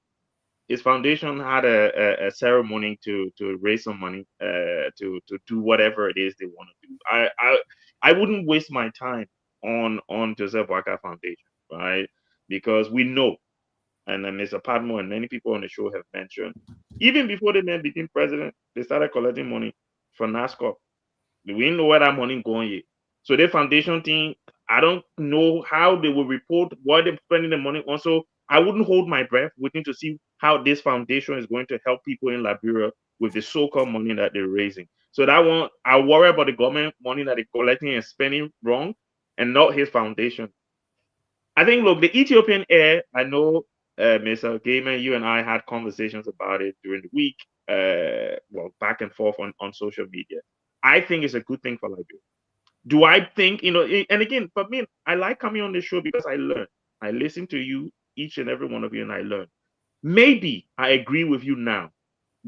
His foundation had a ceremony to raise some money, to do whatever it is they want to do. I wouldn't waste my time on Joseph Waka Foundation, right? Because we know, and Mr. Padmo and many people on the show have mentioned, even before the man became president, they started collecting money from NASCOR. We didn't know where that money going yet. So the foundation team, I don't know how they will report what they're spending the money on. So I wouldn't hold my breath waiting to see how this foundation is going to help people in Liberia with the so-called money that they're raising. So that one, I worry about the government money that they're collecting and spending wrong, and not his foundation. I think, look, the Ethiopian Air, I know, Mr. Gaiman, you and I had conversations about it during the week, well, back and forth on social media. I think it's a good thing for Liberia. Do I think, and again, for me, I like coming on the show because I learn. I listen to you, each and every one of you, and I learn. Maybe I agree with you now,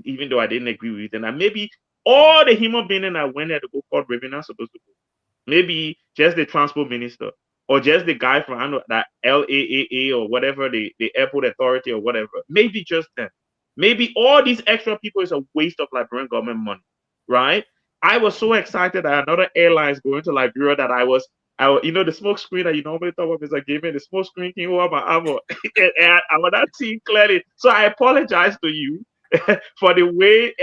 even though I didn't agree with you then. And maybe all the human beings that went there to go court Raven are supposed to go. Maybe just the transport minister, or just the guy from, I don't know, that LAAA or whatever, the airport authority or whatever. Maybe just them. Maybe all these extra people is a waste of Liberian government money, right? I was so excited that another airline is going to Liberia that I the smoke screen that you normally talk about, Mr. Gaiman, the smoke screen came over my arm, and I was not seeing clearly. So I apologize to you for the way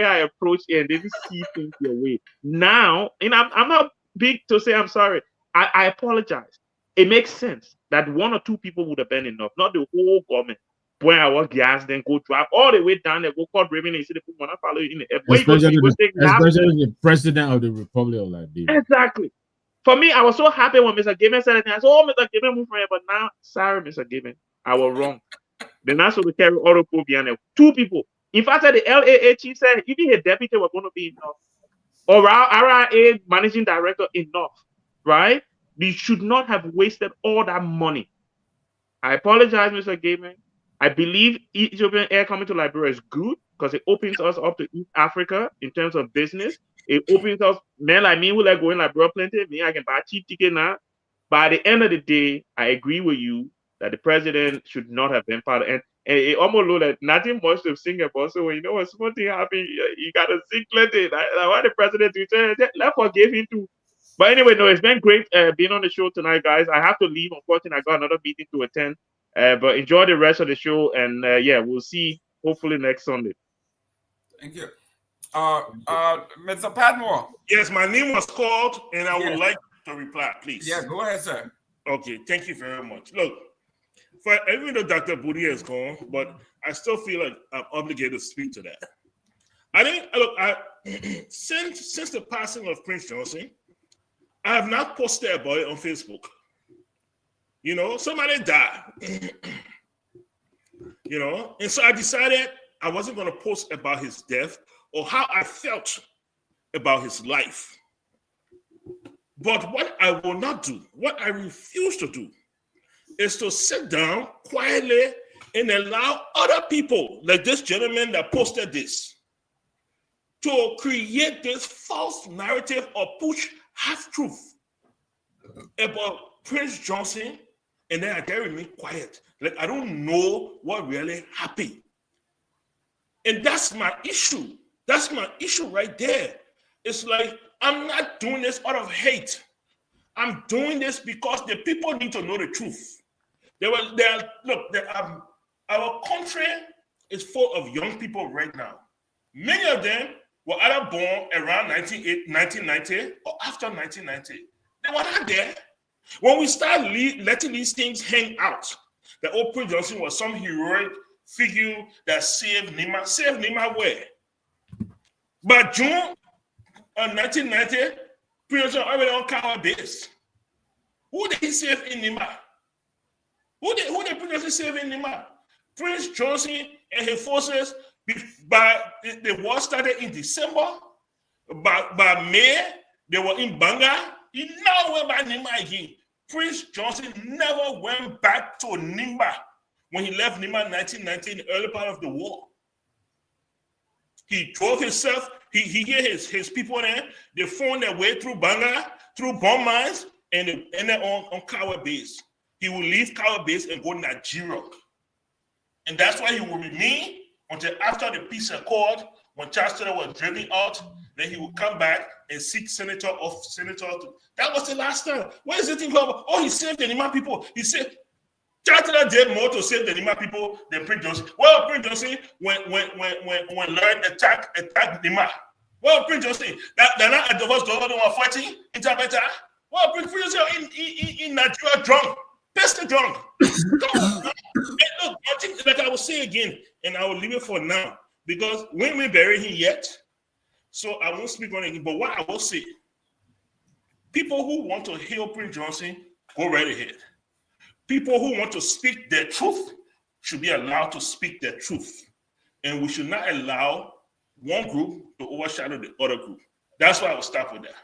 I approached it and didn't see things your way. Now, I'm not big to say I'm sorry. I apologize. It makes sense that one or two people would have been enough, not the whole government. When I was gas, then go drive all the way down there, go call Raven and see the people want to follow you in the air. Especially the president of the Republic of Liberia. Exactly. For me, I was so happy when Mr. Gaiman said it. I said, oh, Mr. Gaiman moved from here. But now, sorry, Mr. Gaiman, I was wrong. They're not supposed to carry auto code behind them. Two people. In fact, the LAA chief said even his deputy was going to be enough. Or RIA managing director enough. Right? They should not have wasted all that money. I apologize, Mr. Gaiman. I believe Ethiopian Air coming to Liberia is good because it opens us up to East Africa in terms of business. It opens us, men like me who like going Liberia plenty. Me, I can buy a cheap ticket now. But at the end of the day, I agree with you that the president should not have been part of it. And it almost looked like nothing much to sing about. So when you know when something happened, you got to sing plenty. Like why the president do that? Let's forgive him too. But anyway, no, it's been great being on the show tonight, guys. I have to leave. Unfortunately, I got another meeting to attend. But enjoy the rest of the show, and we'll see hopefully next Sunday. Thank you. Mr. Padmore. Yes, my name was called, and I would like to reply, please. Yeah, go ahead, sir. Okay, thank you very much. Look, even though Dr. Budi is gone, but I still feel like I'm obligated to speak to that. I think, since the passing of Prince Johnson, I have not posted about it on Facebook. Somebody died. And so I decided I wasn't going to post about his death or how I felt about his life. But what I will not do, what I refuse to do, is to sit down quietly and allow other people, like this gentleman that posted this, to create this false narrative or push half-truth about Prince Johnson, and then I can remain quiet. Like I don't know what really happened. And that's my issue. That's my issue right there. It's like I'm not doing this out of hate. I'm doing this because the people need to know the truth. Our country is full of young people right now. Many of them were either born around 1990 or after 1990. They were not there. When we start letting these things hang out, that Prince Johnson was some heroic figure that saved Nima. Saved Nima where? By June of 1990, Prince Johnson already on Kawa base. Who did he save in Nima? Who did Prince Johnson save in Nima? Prince Johnson and his forces, the war started in December. By May, they were in Banga. He never went back to Nima again. Prince Johnson never went back to Nimba when he left Nimba in 1990 in the early part of the war. He drove himself, he get his people there, they found their way through Banga, through bomb mines, and they ended on Kawa base. He will leave Kawa base and go to Nigeria. And that's why he will remain until after the peace accord, when Charles Taylor was driven out, then he will come back and seek senator. That was the last time. What is the thing called? Oh, he saved the Nima people. He saved. Charles Taylor did more to save the Nima people than Prince Johnson. Well, Prince Johnson, when Lloyd attacked Nima. Well, Prince Johnson, that not the first dollar they were fighting in Tabata. Well, Prince Johnson in Nigeria drunk, pester drunk. Look, I think, like I will say again, and I will leave it for now, because when we bury him yet, so I won't speak on it. But what I will say, people who want to hail Prince Johnson, go right ahead. People who want to speak their truth should be allowed to speak their truth. And we should not allow one group to overshadow the other group. That's why I will start with that.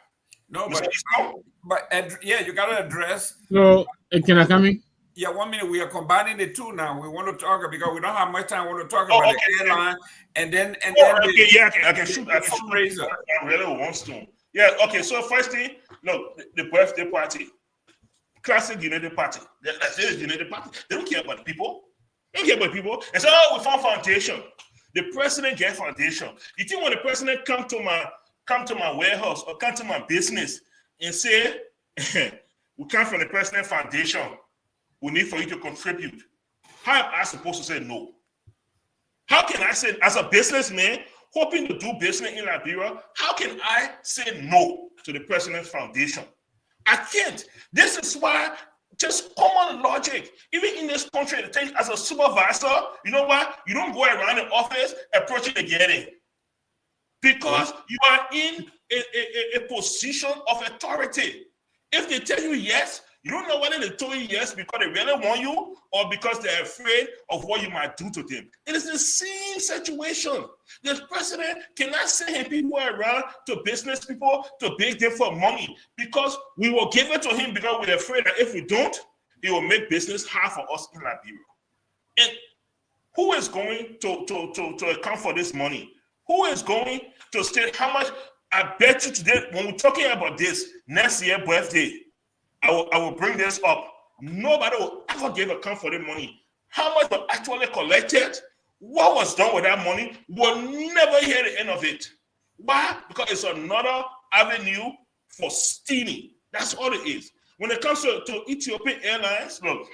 No, but yeah, you got to address. So, can I come in? Yeah, 1 minute. We are combining the two now. We want to talk because we don't have much time. We want to talk about the airline and then I can shoot. Razor. I really want to. Yeah. Okay. So first thing, look, the birthday party, classic United Party. That's it. United Party. They don't care about the people. They don't care about people. And so we found foundation. The president get foundation. You think when the president come to my warehouse or come to my business and say, we come from the president foundation, we need for you to contribute. How am I supposed to say no? How can I say, as a businessman, hoping to do business in Liberia, how can I say no to the President's Foundation? I can't. This is why, just common logic, even in this country, the thing as a supervisor, you know what? You don't go around the office approaching the getting. Because you are in a position of authority. If they tell you yes, you don't know whether they told you yes because they really want you or because they're afraid of what you might do to them. It is the same situation. The president cannot send people around to business people to beg them for money because we will give it to him because we're afraid that if we don't, he will make business hard for us in Liberia. And who is going to account for this money? Who is going to state how much? I bet you today, when we're talking about this next year birthday, I will bring this up. Nobody will ever give account for the money. How much was actually collected? What was done with that money? We'll never hear the end of it. Why? Because it's another avenue for stealing. That's all it is. When it comes to Ethiopian Airlines, look,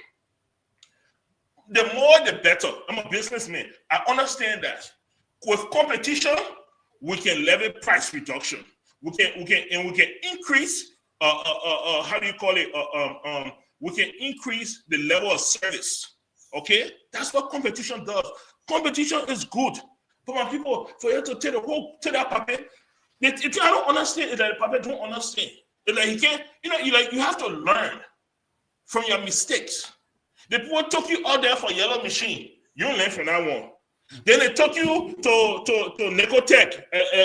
the more the better. I'm a businessman. I understand that. With competition, we can levy price reduction. We can increase how do you call it? We can increase the level of service. Okay, that's what competition does. Competition is good, but when people for you to tell that puppet, I don't understand is that the puppet don't understand. It's like he can't, you have to learn from your mistakes. The people took you out there for yellow machine. You learn from that one. Then they took you to Nicotech.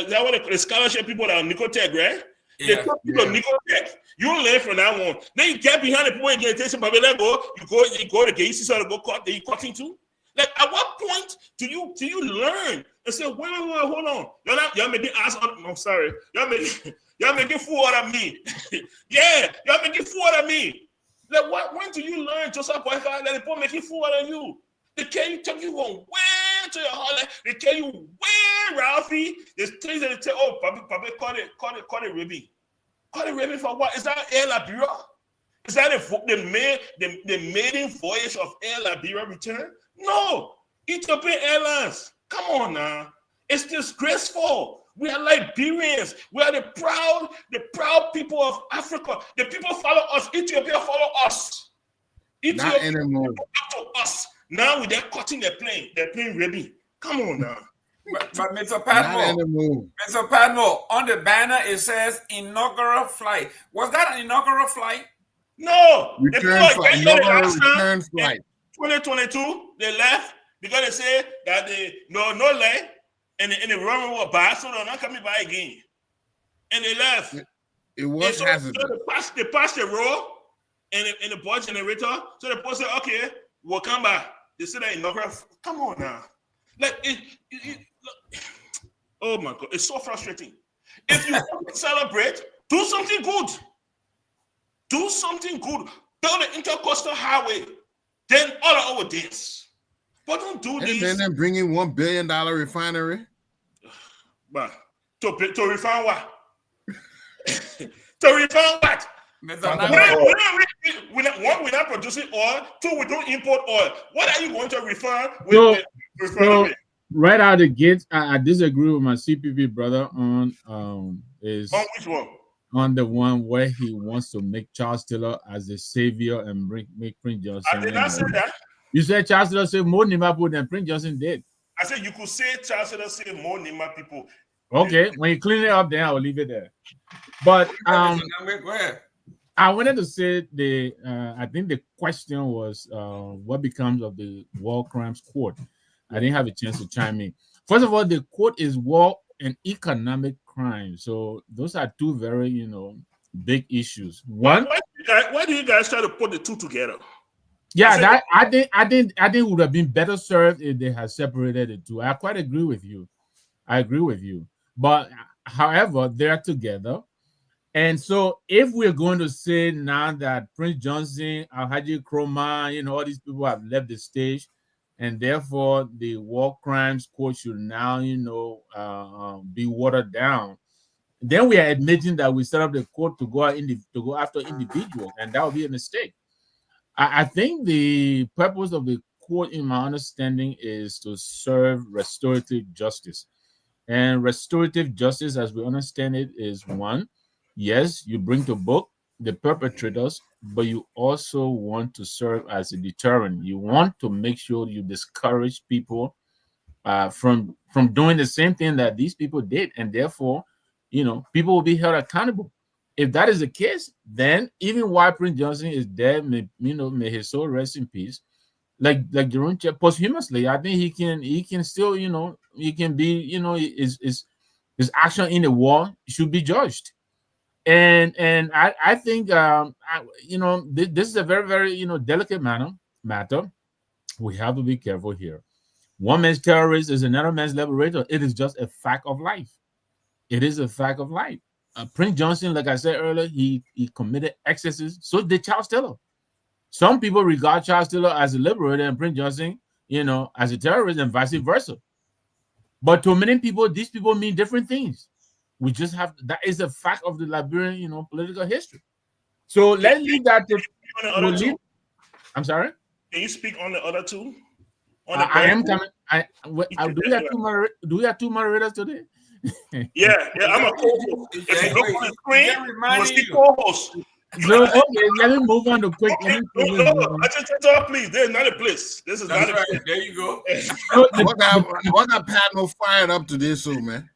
That one the scholarship people that are Nicotech, right? They took you to Nicotech. You learn from that one. Then you get behind the people again. You go to get to go cut. Then you cutting too. Like at what point do you learn and say, wait, hold on. Y'all making ass. I'm sorry. Y'all making fool out of me. Yeah, y'all making fool out of me. Like when do you learn to stop Wi-Fi? Let the people making fool out of you. They tell you from where to your heart. They tell you where, Ralphie. There's things that they tell. Oh, Papi, call it ribbon. Call it ribbon for what? Is that Air Liberia? Is that the maiden voyage of Air Liberia return? No. Ethiopian Airlines. Come on now. It's disgraceful. We are Liberians. We are the proud people of Africa. The people follow us. Ethiopia follow us. Not anymore. Follow us. Now they're cutting the plane. They're playing Rebbe. Come on now. But Mr. Padmo, on the banner it says inaugural flight. Was that an inaugural flight? No. Return flight. 2022, they left because they said that they no land and the runway was bad, so they're not coming by again. And they left. It was hazardous. So they passed the road and the board generator. So the board said, okay, we'll come back. They said that inaugural. Come on now. Like oh my God, it's so frustrating. If you want to celebrate, do something good. Do something good. Build the intercoastal highway. Then all over this. But don't do this. And then bring in $1 billion refinery. But to refine what? To refine what? We're not producing oil. Two, we don't import oil. What are you going to refine with refinery? Right out of the gate, I disagree with my CPP brother on which one? On the one where he wants to make Charles Taylor as a savior and make Prince Johnson. I did not say that. You said Charles Taylor saved more Nima people than Prince Johnson did. I said you could say Charles Taylor saved more Nima people. Okay, when you clean it up, then I'll leave it there. But Go ahead. I wanted to say I think the question was what becomes of the war crimes court. I didn't have a chance to chime in. First of all, the court is war and economic crime. So those are two very, big issues. One, why do you guys try to put the two together? Yeah, I think it would have been better served if they had separated the two. I quite agree with you. But however, they're together. And so if we're going to say now that Prince Johnson, Alhaji Kroma, all these people have left the stage, and therefore the war crimes court should now, be watered down, then we are admitting that we set up the court to go after individuals, and that would be a mistake. I think the purpose of the court, in my understanding, is to serve restorative justice. And restorative justice, as we understand it, is one, yes, you bring to book the perpetrators, but you also want to serve as a deterrent. You want to make sure you discourage people from doing the same thing that these people did, and therefore, people will be held accountable. If that is the case, then even while Prince Johnson is dead, may his soul rest in peace. Like Jerome posthumously, I think he can still, he can be, his action in the war should be judged. And I think this is a very, very delicate matter. We have to be careful here. One man's terrorist is another man's liberator. It is just a fact of life. It is a fact of life. Prince Johnson, like I said earlier, he committed excesses. So did Charles Taylor. Some people regard Charles Taylor as a liberator and Prince Johnson, as a terrorist, and vice versa. But to many people, these people mean different things. We just have that is a fact of the Liberian, political history. So let's leave that to. I'm sorry. Can you speak on the other two? I am coming. Do we have two moderators today? Yeah, I'm a co-host. If you look on the screen, you will see co-host. So, okay, let me move on to quick. Okay, please. There's not a place. This is not a place. There you go. What got Padmo fired up today, so man?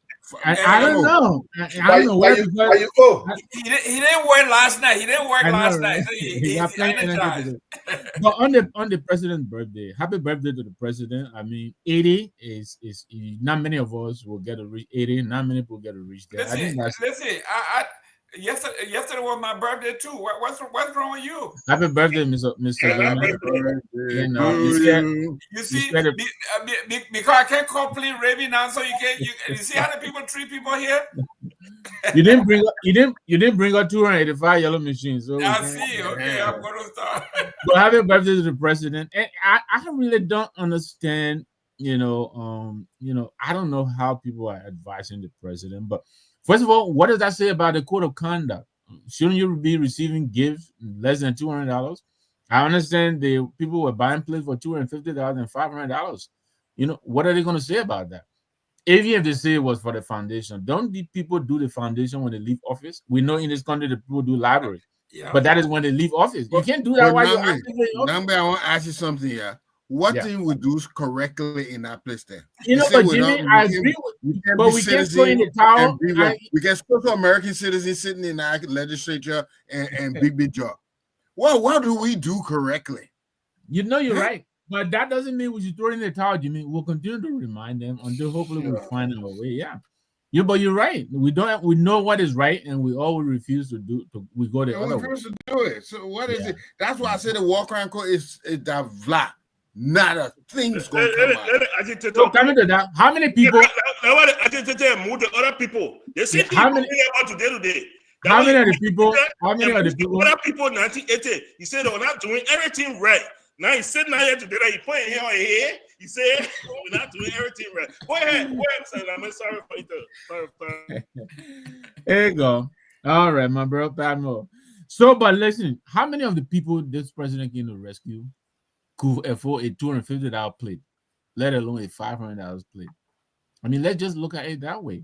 I don't know. I don't know where you go. He didn't work last night. So he's energized. But on the president's birthday, happy birthday to the president. I mean, 80 is not many of us will get to reach 80. Not many people get to reach there. Listen. Yesterday was my birthday too. What's wrong with you? Happy birthday, Mr. You see, because I can't complete Ravi now, so you see how the people treat people here. You didn't bring out 285 yellow machines. So I see. Okay, I'm going to start. But happy birthday to the president. And I really don't understand. I don't know how people are advising the president, but. First of all, what does that say about the code of conduct? Shouldn't you be receiving gifts less than $200? I understand the people were buying plates for $250 and $500. You know, what are they going to say about that? Even if they say it was for the foundation, don't the people do the foundation when they leave office? We know in this country the people do library, but that is when they leave office. You can't do that while you're actively in office. Nambi, I want to ask you something here. What Yeah. thing we do correctly in that place there? You know, say but we're Jimmy, not- I we agree can't- with, we can't but be we can't citizens throw in the towel. and be we can still American citizens sitting in our legislature and big job. Well, what do we do correctly? You know, you're right, but that doesn't mean we should throw in the towel, Jimmy. We'll continue to remind them until hopefully we find our way. Yeah. But you're right. We know what is right, and we always refuse to do. We go the other way. Refuse to do it. So what is it? That's why I said the war crime code is that vla. Not a thing's going to come out. So coming to that, how many people? Move the other people. They say how many about today? How many of the people? How many of the people? Other people in 1980, he said they're not doing everything right. Now he's sitting out here today. He putting here on here. He said we're not doing everything right. Go ahead, son. I'm sorry for it. Sorry. There you go. All right, my bro, Padmo. So, but listen, how many of the people this president came to rescue could afford a $250 plate, let alone a $500 plate? I mean, let's just look at it that way.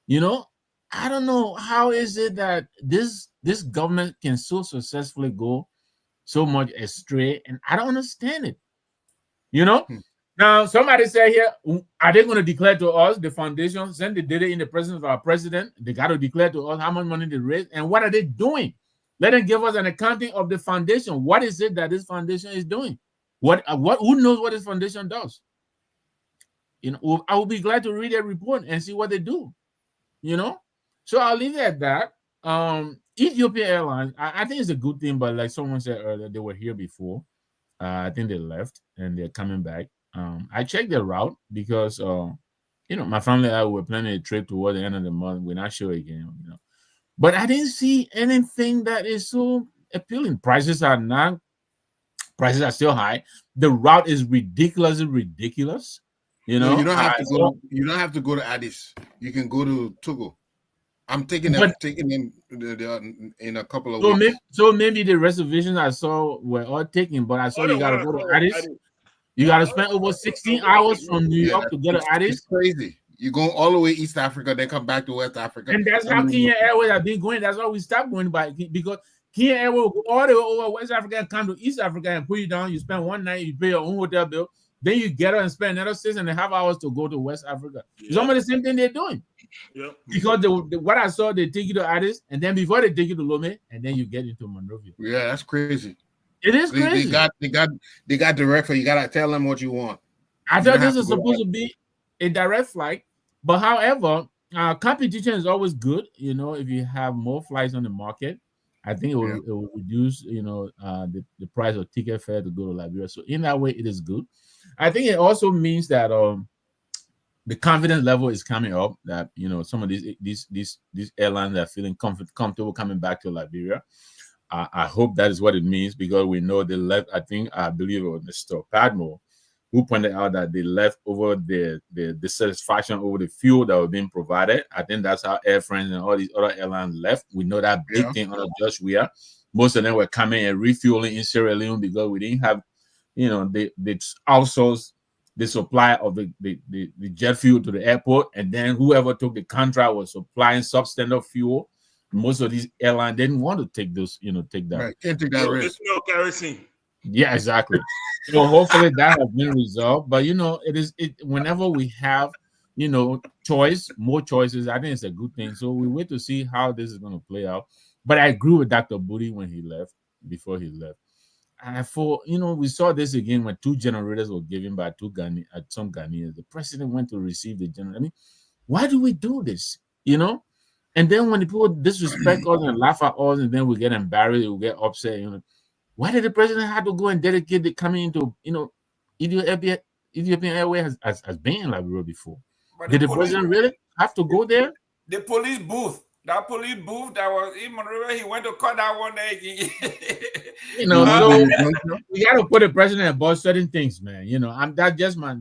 You know, I don't know how is it that this government can so successfully go so much astray, and I don't understand it. You know, now somebody said here, are they going to declare to us the foundation? Send the data in the presence of our president. They got to declare to us how much money they raised and what are they doing. Let them give us an accounting of the foundation. What is it that this foundation is doing? What? Who knows what this foundation does? You know, I will be glad to read a report and see what they do. You know, so I'll leave it at that. Ethiopian Airlines, I think it's a good thing, but like someone said earlier, they were here before. I think they left and they're coming back. I checked their route because you know, my family and I were planning a trip toward the end of the month. We're not sure again, you know. But I didn't see anything that is so appealing. Prices are still high. The route is ridiculous. You know, you don't have to go. You don't have to go to Addis. You can go to Togo. I'm taking them in a couple of weeks. So maybe the reservations I saw were all taken, but I saw you got to go to Addis. You got to spend over 16 hours from New York to get to Addis. It's crazy. You go all the way East Africa, then come back to West Africa. And that's how Kenya Airways have been going. That's why we stopped going by, because Kenya Airways will go all the way over West Africa and come to East Africa and put you down. You spend one night, you pay your own hotel bill. Then you get up and spend another 6.5 hours to go to West Africa. It's almost the same thing they're doing. Yeah. Because what I saw, they take you to Addis, and then before they take you to Lomé, and then you get into Monrovia. Yeah, that's crazy. It is crazy. They got direct. You gotta tell them what you want. I thought this was supposed to be a direct flight, but however, competition is always good. You know, if you have more flights on the market, I think it will reduce, you know, the price of ticket fare to go to Liberia. So in that way, it is good. I think it also means that the confidence level is coming up. That, you know, some of these airlines are feeling comfortable coming back to Liberia. I hope that is what it means, because we know they left. I believe it was Mr. Padmo who pointed out that they left over the dissatisfaction over the fuel that was being provided. I think that's how Air France and all these other airlines left. We know that big thing on Josh Weir. Most of them were coming and refueling in Sierra Leone because we didn't have, you know, they outsourced the supply of the jet fuel to the airport, and then whoever took the contract was supplying substandard fuel. Most of these airlines didn't want to take those, you know, take that. Right. Can't take that risk. It's no kerosene. Yeah, exactly. So hopefully that has been resolved. But you know, whenever we have, you know, more choices, I think it's a good thing. So we wait to see how this is going to play out. But I agree with Dr. Booty before he left. And you know, we saw this again when 2 generators were given by some Ghanaians. The president went to receive the generator. I mean, why do we do this? You know? And then when the people disrespect us and laugh at us, and then we get embarrassed, we get upset, you know. Why did the president have to go and dedicate the coming into, you know, Ethiopian Airways has been in Liberia before? But did the president really have to go there? The police booth. That police booth that was in Monrovia, he went to cut that one day. You know, so we got to put the president above certain things, man. You know, that's just my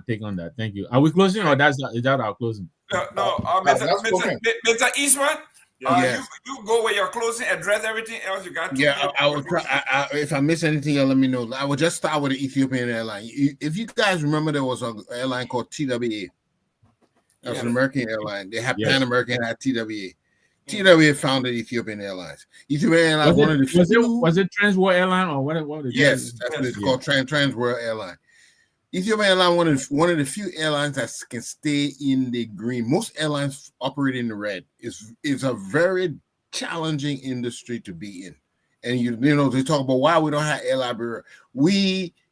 take on that. Thank you. Are we closing, or is that our closing? No, Mr. Eastman, Yes. You go with your closing address, everything else you got. Yeah, I will try. If I miss anything, let me know. I will just start with the Ethiopian airline. If you guys remember, there was an airline called TWA. That was an American airline. They had Pan American, had TWA. TWA founded Ethiopian Airlines. Ethiopian Airlines one of the few. Was it Trans World Airline or what? Yes, that's what it's called. Trans World Airline. Ethiopian Airline one of the few airlines that can stay in the green. Most airlines operate in the red. It's a very challenging industry to be in. And you know they talk about why we don't have Air Liberia.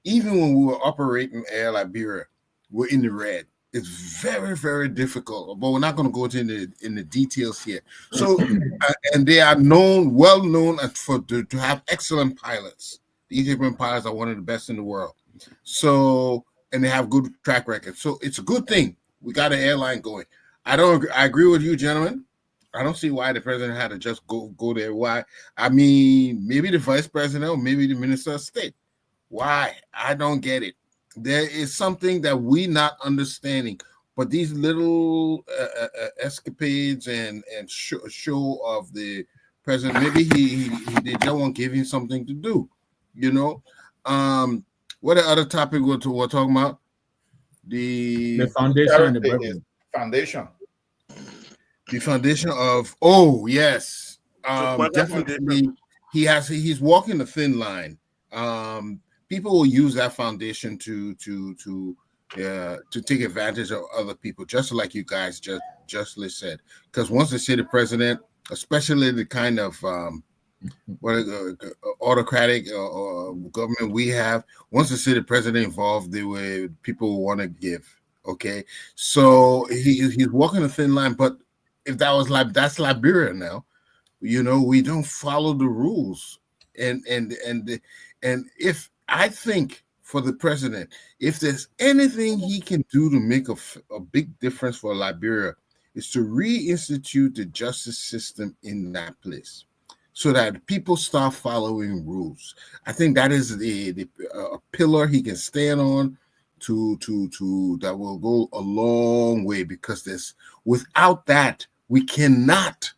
Even when we were operating Air Liberia, we're in the red. It's very, very difficult, but we're not going to go in the details here. So, and they are well known to have excellent pilots. The Ethiopian pilots are one of the best in the world. So, and they have good track record. So it's a good thing. We got an airline going. I agree with you, gentlemen. I don't see why the president had to just go there. Why? I mean, maybe the vice president or maybe the minister of state. Why? I don't get it. There is something that we're not understanding, but these little escapades and show of the president, maybe they don't want to give him something to do, you know. What the other topic we're talking about? The foundation and the government. Foundation. The foundation of yes, definitely. He's walking a thin line. People will use that foundation to take advantage of other people, just like you guys just said. Because once they say the president, especially the kind of autocratic or government we have, once they see the president involved, people will want to give. Okay, so he's walking a thin line. But if that's Liberia now, you know, we don't follow the rules, and if I think for the president, if there's anything he can do to make a big difference for Liberia, is to reinstitute the justice system in that place, so that people start following rules. I think that is the pillar he can stand on to that will go a long way, because without that we cannot,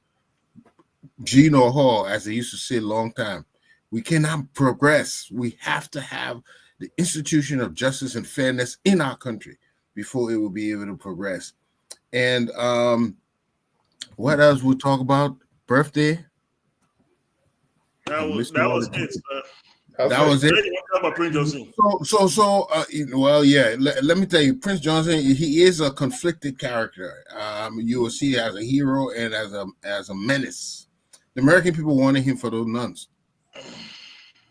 Gino Hall, as they used to say a long time, we cannot progress. We have to have the institution of justice and fairness in our country before it will be able to progress. And what else we talk about? Birthday. That was it. That was it. About Prince Johnson. Well, yeah. Let me tell you, Prince Johnson, he is a conflicted character. You will see as a hero and as a menace. The American people wanted him for those nuns.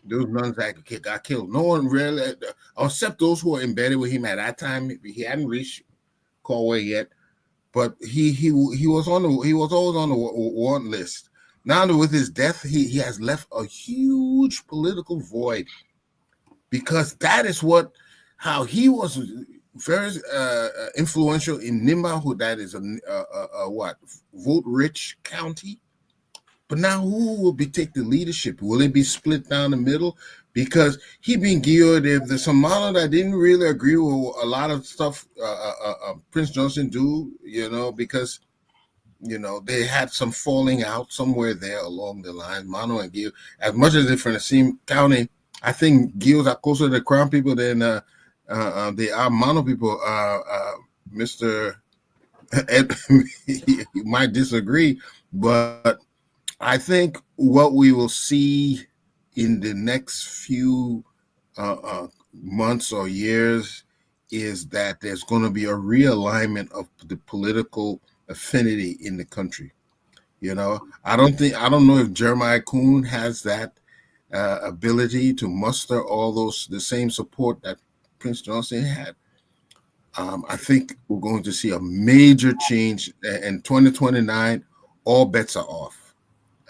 Those nuns that got killed. No one really, except those who were embedded with him at that time. He hadn't reached Conway yet, but he was always on the want list. Now with his death, he has left a huge political void, because that is how he was very influential in Nimba, who that is a vote-rich county. But now who will take the leadership? Will it be split down the middle? Because he being geared, if there's some Malo that didn't really agree with a lot of stuff Prince Johnson do, you know, because, you know, they had some falling out somewhere there along the line. Mano and Gil, as much as they're from the same county, I think Gil's are closer to the Crown people than they are Mano people. Mr. Ed, you might disagree, but I think what we will see in the next few months or years is that there's going to be a realignment of the political affinity in the country. You know, I don't know if Jeremiah Kuhn has that ability to muster the same support that Prince Johnson had. I think we're going to see a major change in 2029. All bets are off.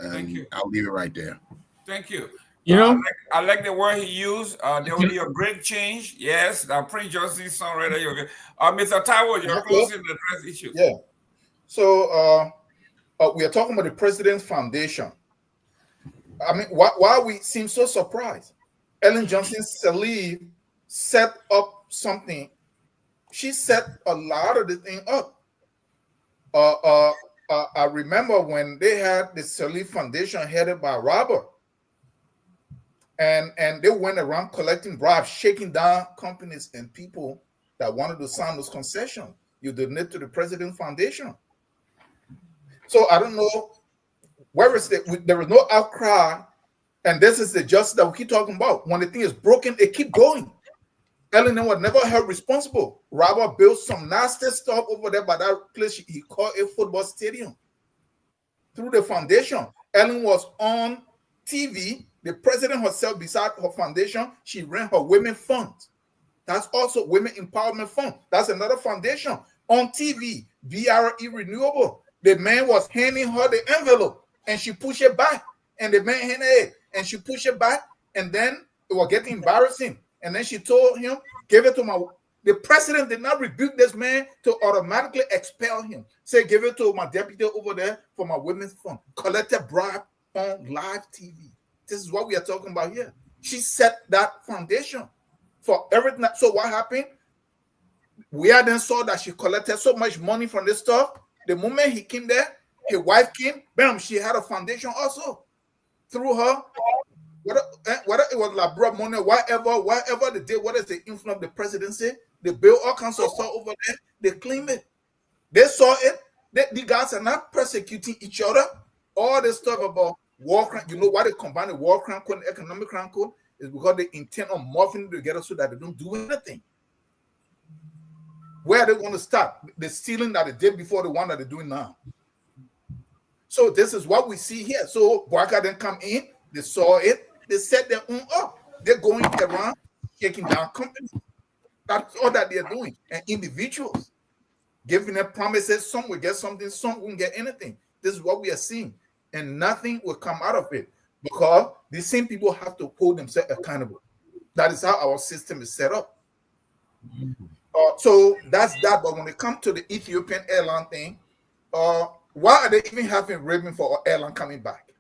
Thank you. I'll leave it right there. Thank you. You know, I like the word he used. There will be a great change. Yes, Prince Johnson song right there. Mr. Taiwo, you're closing the address issues. Yeah. So we are talking about the President's Foundation. I mean, why we seem so surprised? Ellen Johnson Sirleaf set up something. She set a lot of the thing up. I remember when they had the Salif Foundation headed by Robert, and they went around collecting bribes, shaking down companies and people that wanted to sign those concessions. You donate to the President Foundation. So I don't know where is it. There is no outcry, and this is the justice that we keep talking about. When the thing is broken, it keep going. Ellen was never held responsible. Robert built some nasty stuff over there by that place he called a football stadium. Through the foundation, Ellen was on TV. The president herself, beside her foundation, she ran her women fund. That's also Women Empowerment Fund. That's another foundation. On TV, VRE Renewable. The man was handing her the envelope, and she pushed it back. And the man handed it, and she pushed it back. And then it was getting embarrassing. And then she told him, give it to my... The president did not rebuke this man to automatically expel him. Say, give it to my deputy over there for my women's fund. Collected bribe on live TV. This is what we are talking about here. She set that foundation for everything. So what happened? We then saw that she collected so much money from this stuff. The moment he came there, his wife came, bam, she had a foundation also. Through her, whether it was labor money, whatever they did, what is the influence of the presidency? They built all kinds of stuff over there. They claim it. They saw it. The guys are not persecuting each other. All this stuff about war crime, you know why they combine the war crime code and the economic crime code? Is because they intend on morphing together so that they don't do anything. Where are they going to start? The stealing that they did before, the one that they're doing now. So this is what we see here. So Boaca then come in, they saw it, they set their own up. They're going around taking down companies. That's all that they're doing. And individuals giving them promises. Some will get something, some won't get anything. This is what we are seeing. And nothing will come out of it because the same people have to hold themselves accountable. That is how our system is set up. So that's that. But when it comes to the Ethiopian airline thing, why are they even having ribbon for our airline coming back?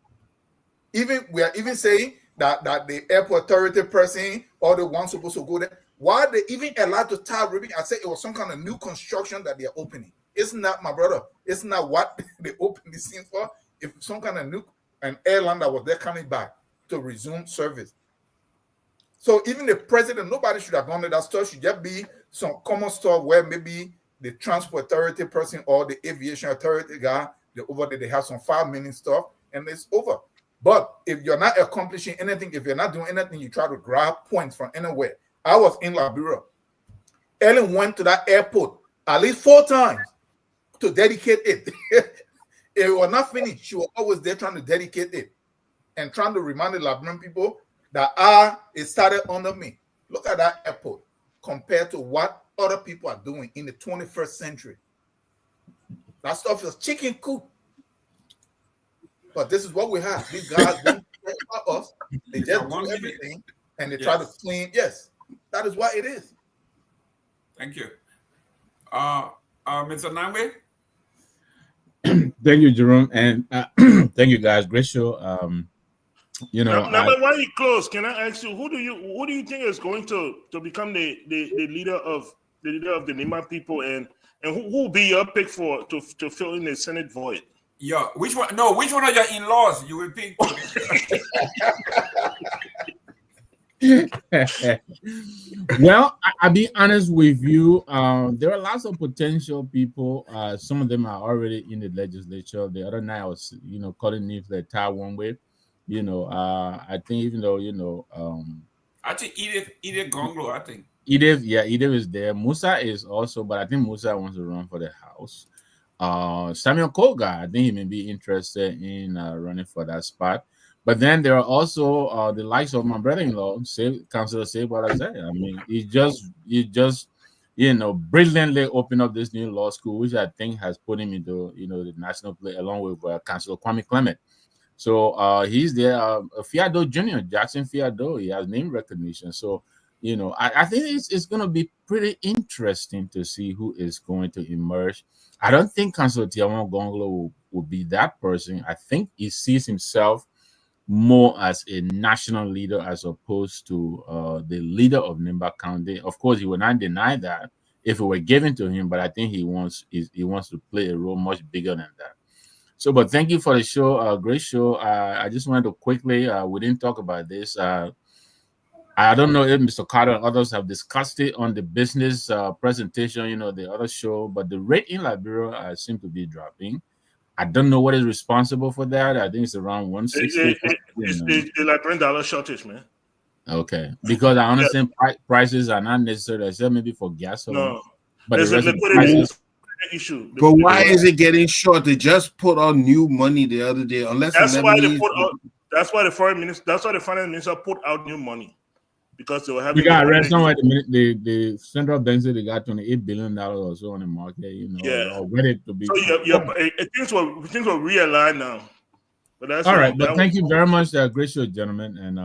Even we are even saying that the airport authority person or the one supposed to go there, why are they even allowed to tie ribbon? I said it was some kind of new construction that they are opening. Isn't that, my brother? Isn't that what they opened the scene for? If some kind of new an airline that was there coming back to resume service. So even the president, nobody should have gone to that store. Should just be some common store where maybe the transport authority person or the aviation authority guy, they over there, they have some 5 million stuff and it's over. But if you're not accomplishing anything, if you're not doing anything, you try to grab points from anywhere. I was in Liberia. Ellen went to that airport at least 4 times to dedicate it. It was not finished. She was always there trying to dedicate it and trying to remind the Liberian people that it started under me. Look at that airport compared to what other people are doing in the 21st century. That stuff is chicken coop. But this is what we have. These guys don't care about us. They just do everything and they try to clean. Yes, that is what it is. Thank you. Mr. Nangwe? Thank you, Jerome, and thank you, guys. Great show. You know, now while you close, can I ask you who do you think is going to become the leader of the Nima people, and who will be your pick to fill in the Senate void? Yeah, which one? No, which one of your in-laws you will pick? Well, I'll be honest with you. There are lots of potential people. Some of them are already in the legislature. The other night I was, calling names like Taiwan way. I think even though, I think Edith Gonglo, I think. Edith is there. Musa is also, but I think Musa wants to run for the House. Samuel Koga, I think he may be interested in running for that spot. But then there are also the likes of my brother-in-law, Councilor Seborazay. I mean, he just brilliantly opened up this new law school, which I think has put him into the national play along with Councilor Kwame Clement. So he's there. Fiado Jr., Jackson Fiado, he has name recognition. So I think it's going to be pretty interesting to see who is going to emerge. I don't think Councilor Tiawan Gonglo will be that person. I think he sees himself more as a national leader as opposed to the leader of Nimba County. Of course, he will not deny that if it were given to him, but I think he wants to play a role much bigger than that. So, but thank you for the show. Great show. I just wanted to quickly, we didn't talk about this. I don't know if Mr. Carter and others have discussed it on the business presentation, the other show, but the rate in Liberia seem to be dropping. I don't know what is responsible for that. I think it's around 160. It's like $20 shortage, man. Okay, because I understand prices are not necessarily, except maybe for gasoline. No, but there's the a rest of the liquidity prices, issue. But why is it getting short? They just put on new money the other day. Unless That's the why they Lebanese- put out. That's why the foreign minister. That's why the finance minister put out new money because they were having. we got arrested somewhere. The central bank said they got $28 billion or so on the market. Yeah, or ready to be. So things were realigned now. But that's all right. But thank you very much. Great show, gentlemen, and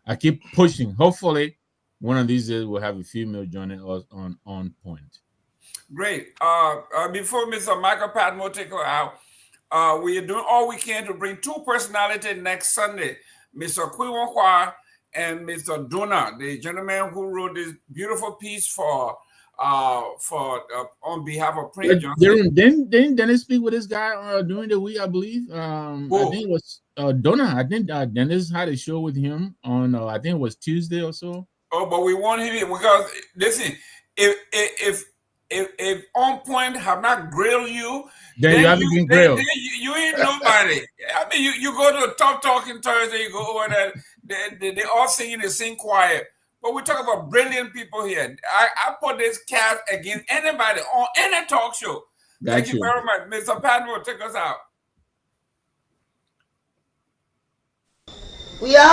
I keep pushing. Hopefully, one of these days we'll have a female joining us on point. Great. Before Mr. Michael Patmore take her out, we are doing all we can to bring two personalities next Sunday, Mr. Kwiwonkwa and Mr. Duna, the gentleman who wrote this beautiful piece for on behalf of Prince Johnson. Didn't Dennis speak with this guy during the week? I believe. I think it was Donna. I think Dennis had a show with him on. I think it was Tuesday or so. Oh, but we want him because listen, if On Point have not grilled you, then you haven't been grilled. You ain't nobody. I mean, you go to a Tough Talking Thursday, you go over there, they all singing the sing quiet. But we talk about brilliant people here. I put this cat against anybody on any talk show. Thank you very much. Mr. Patmore, take us out. We are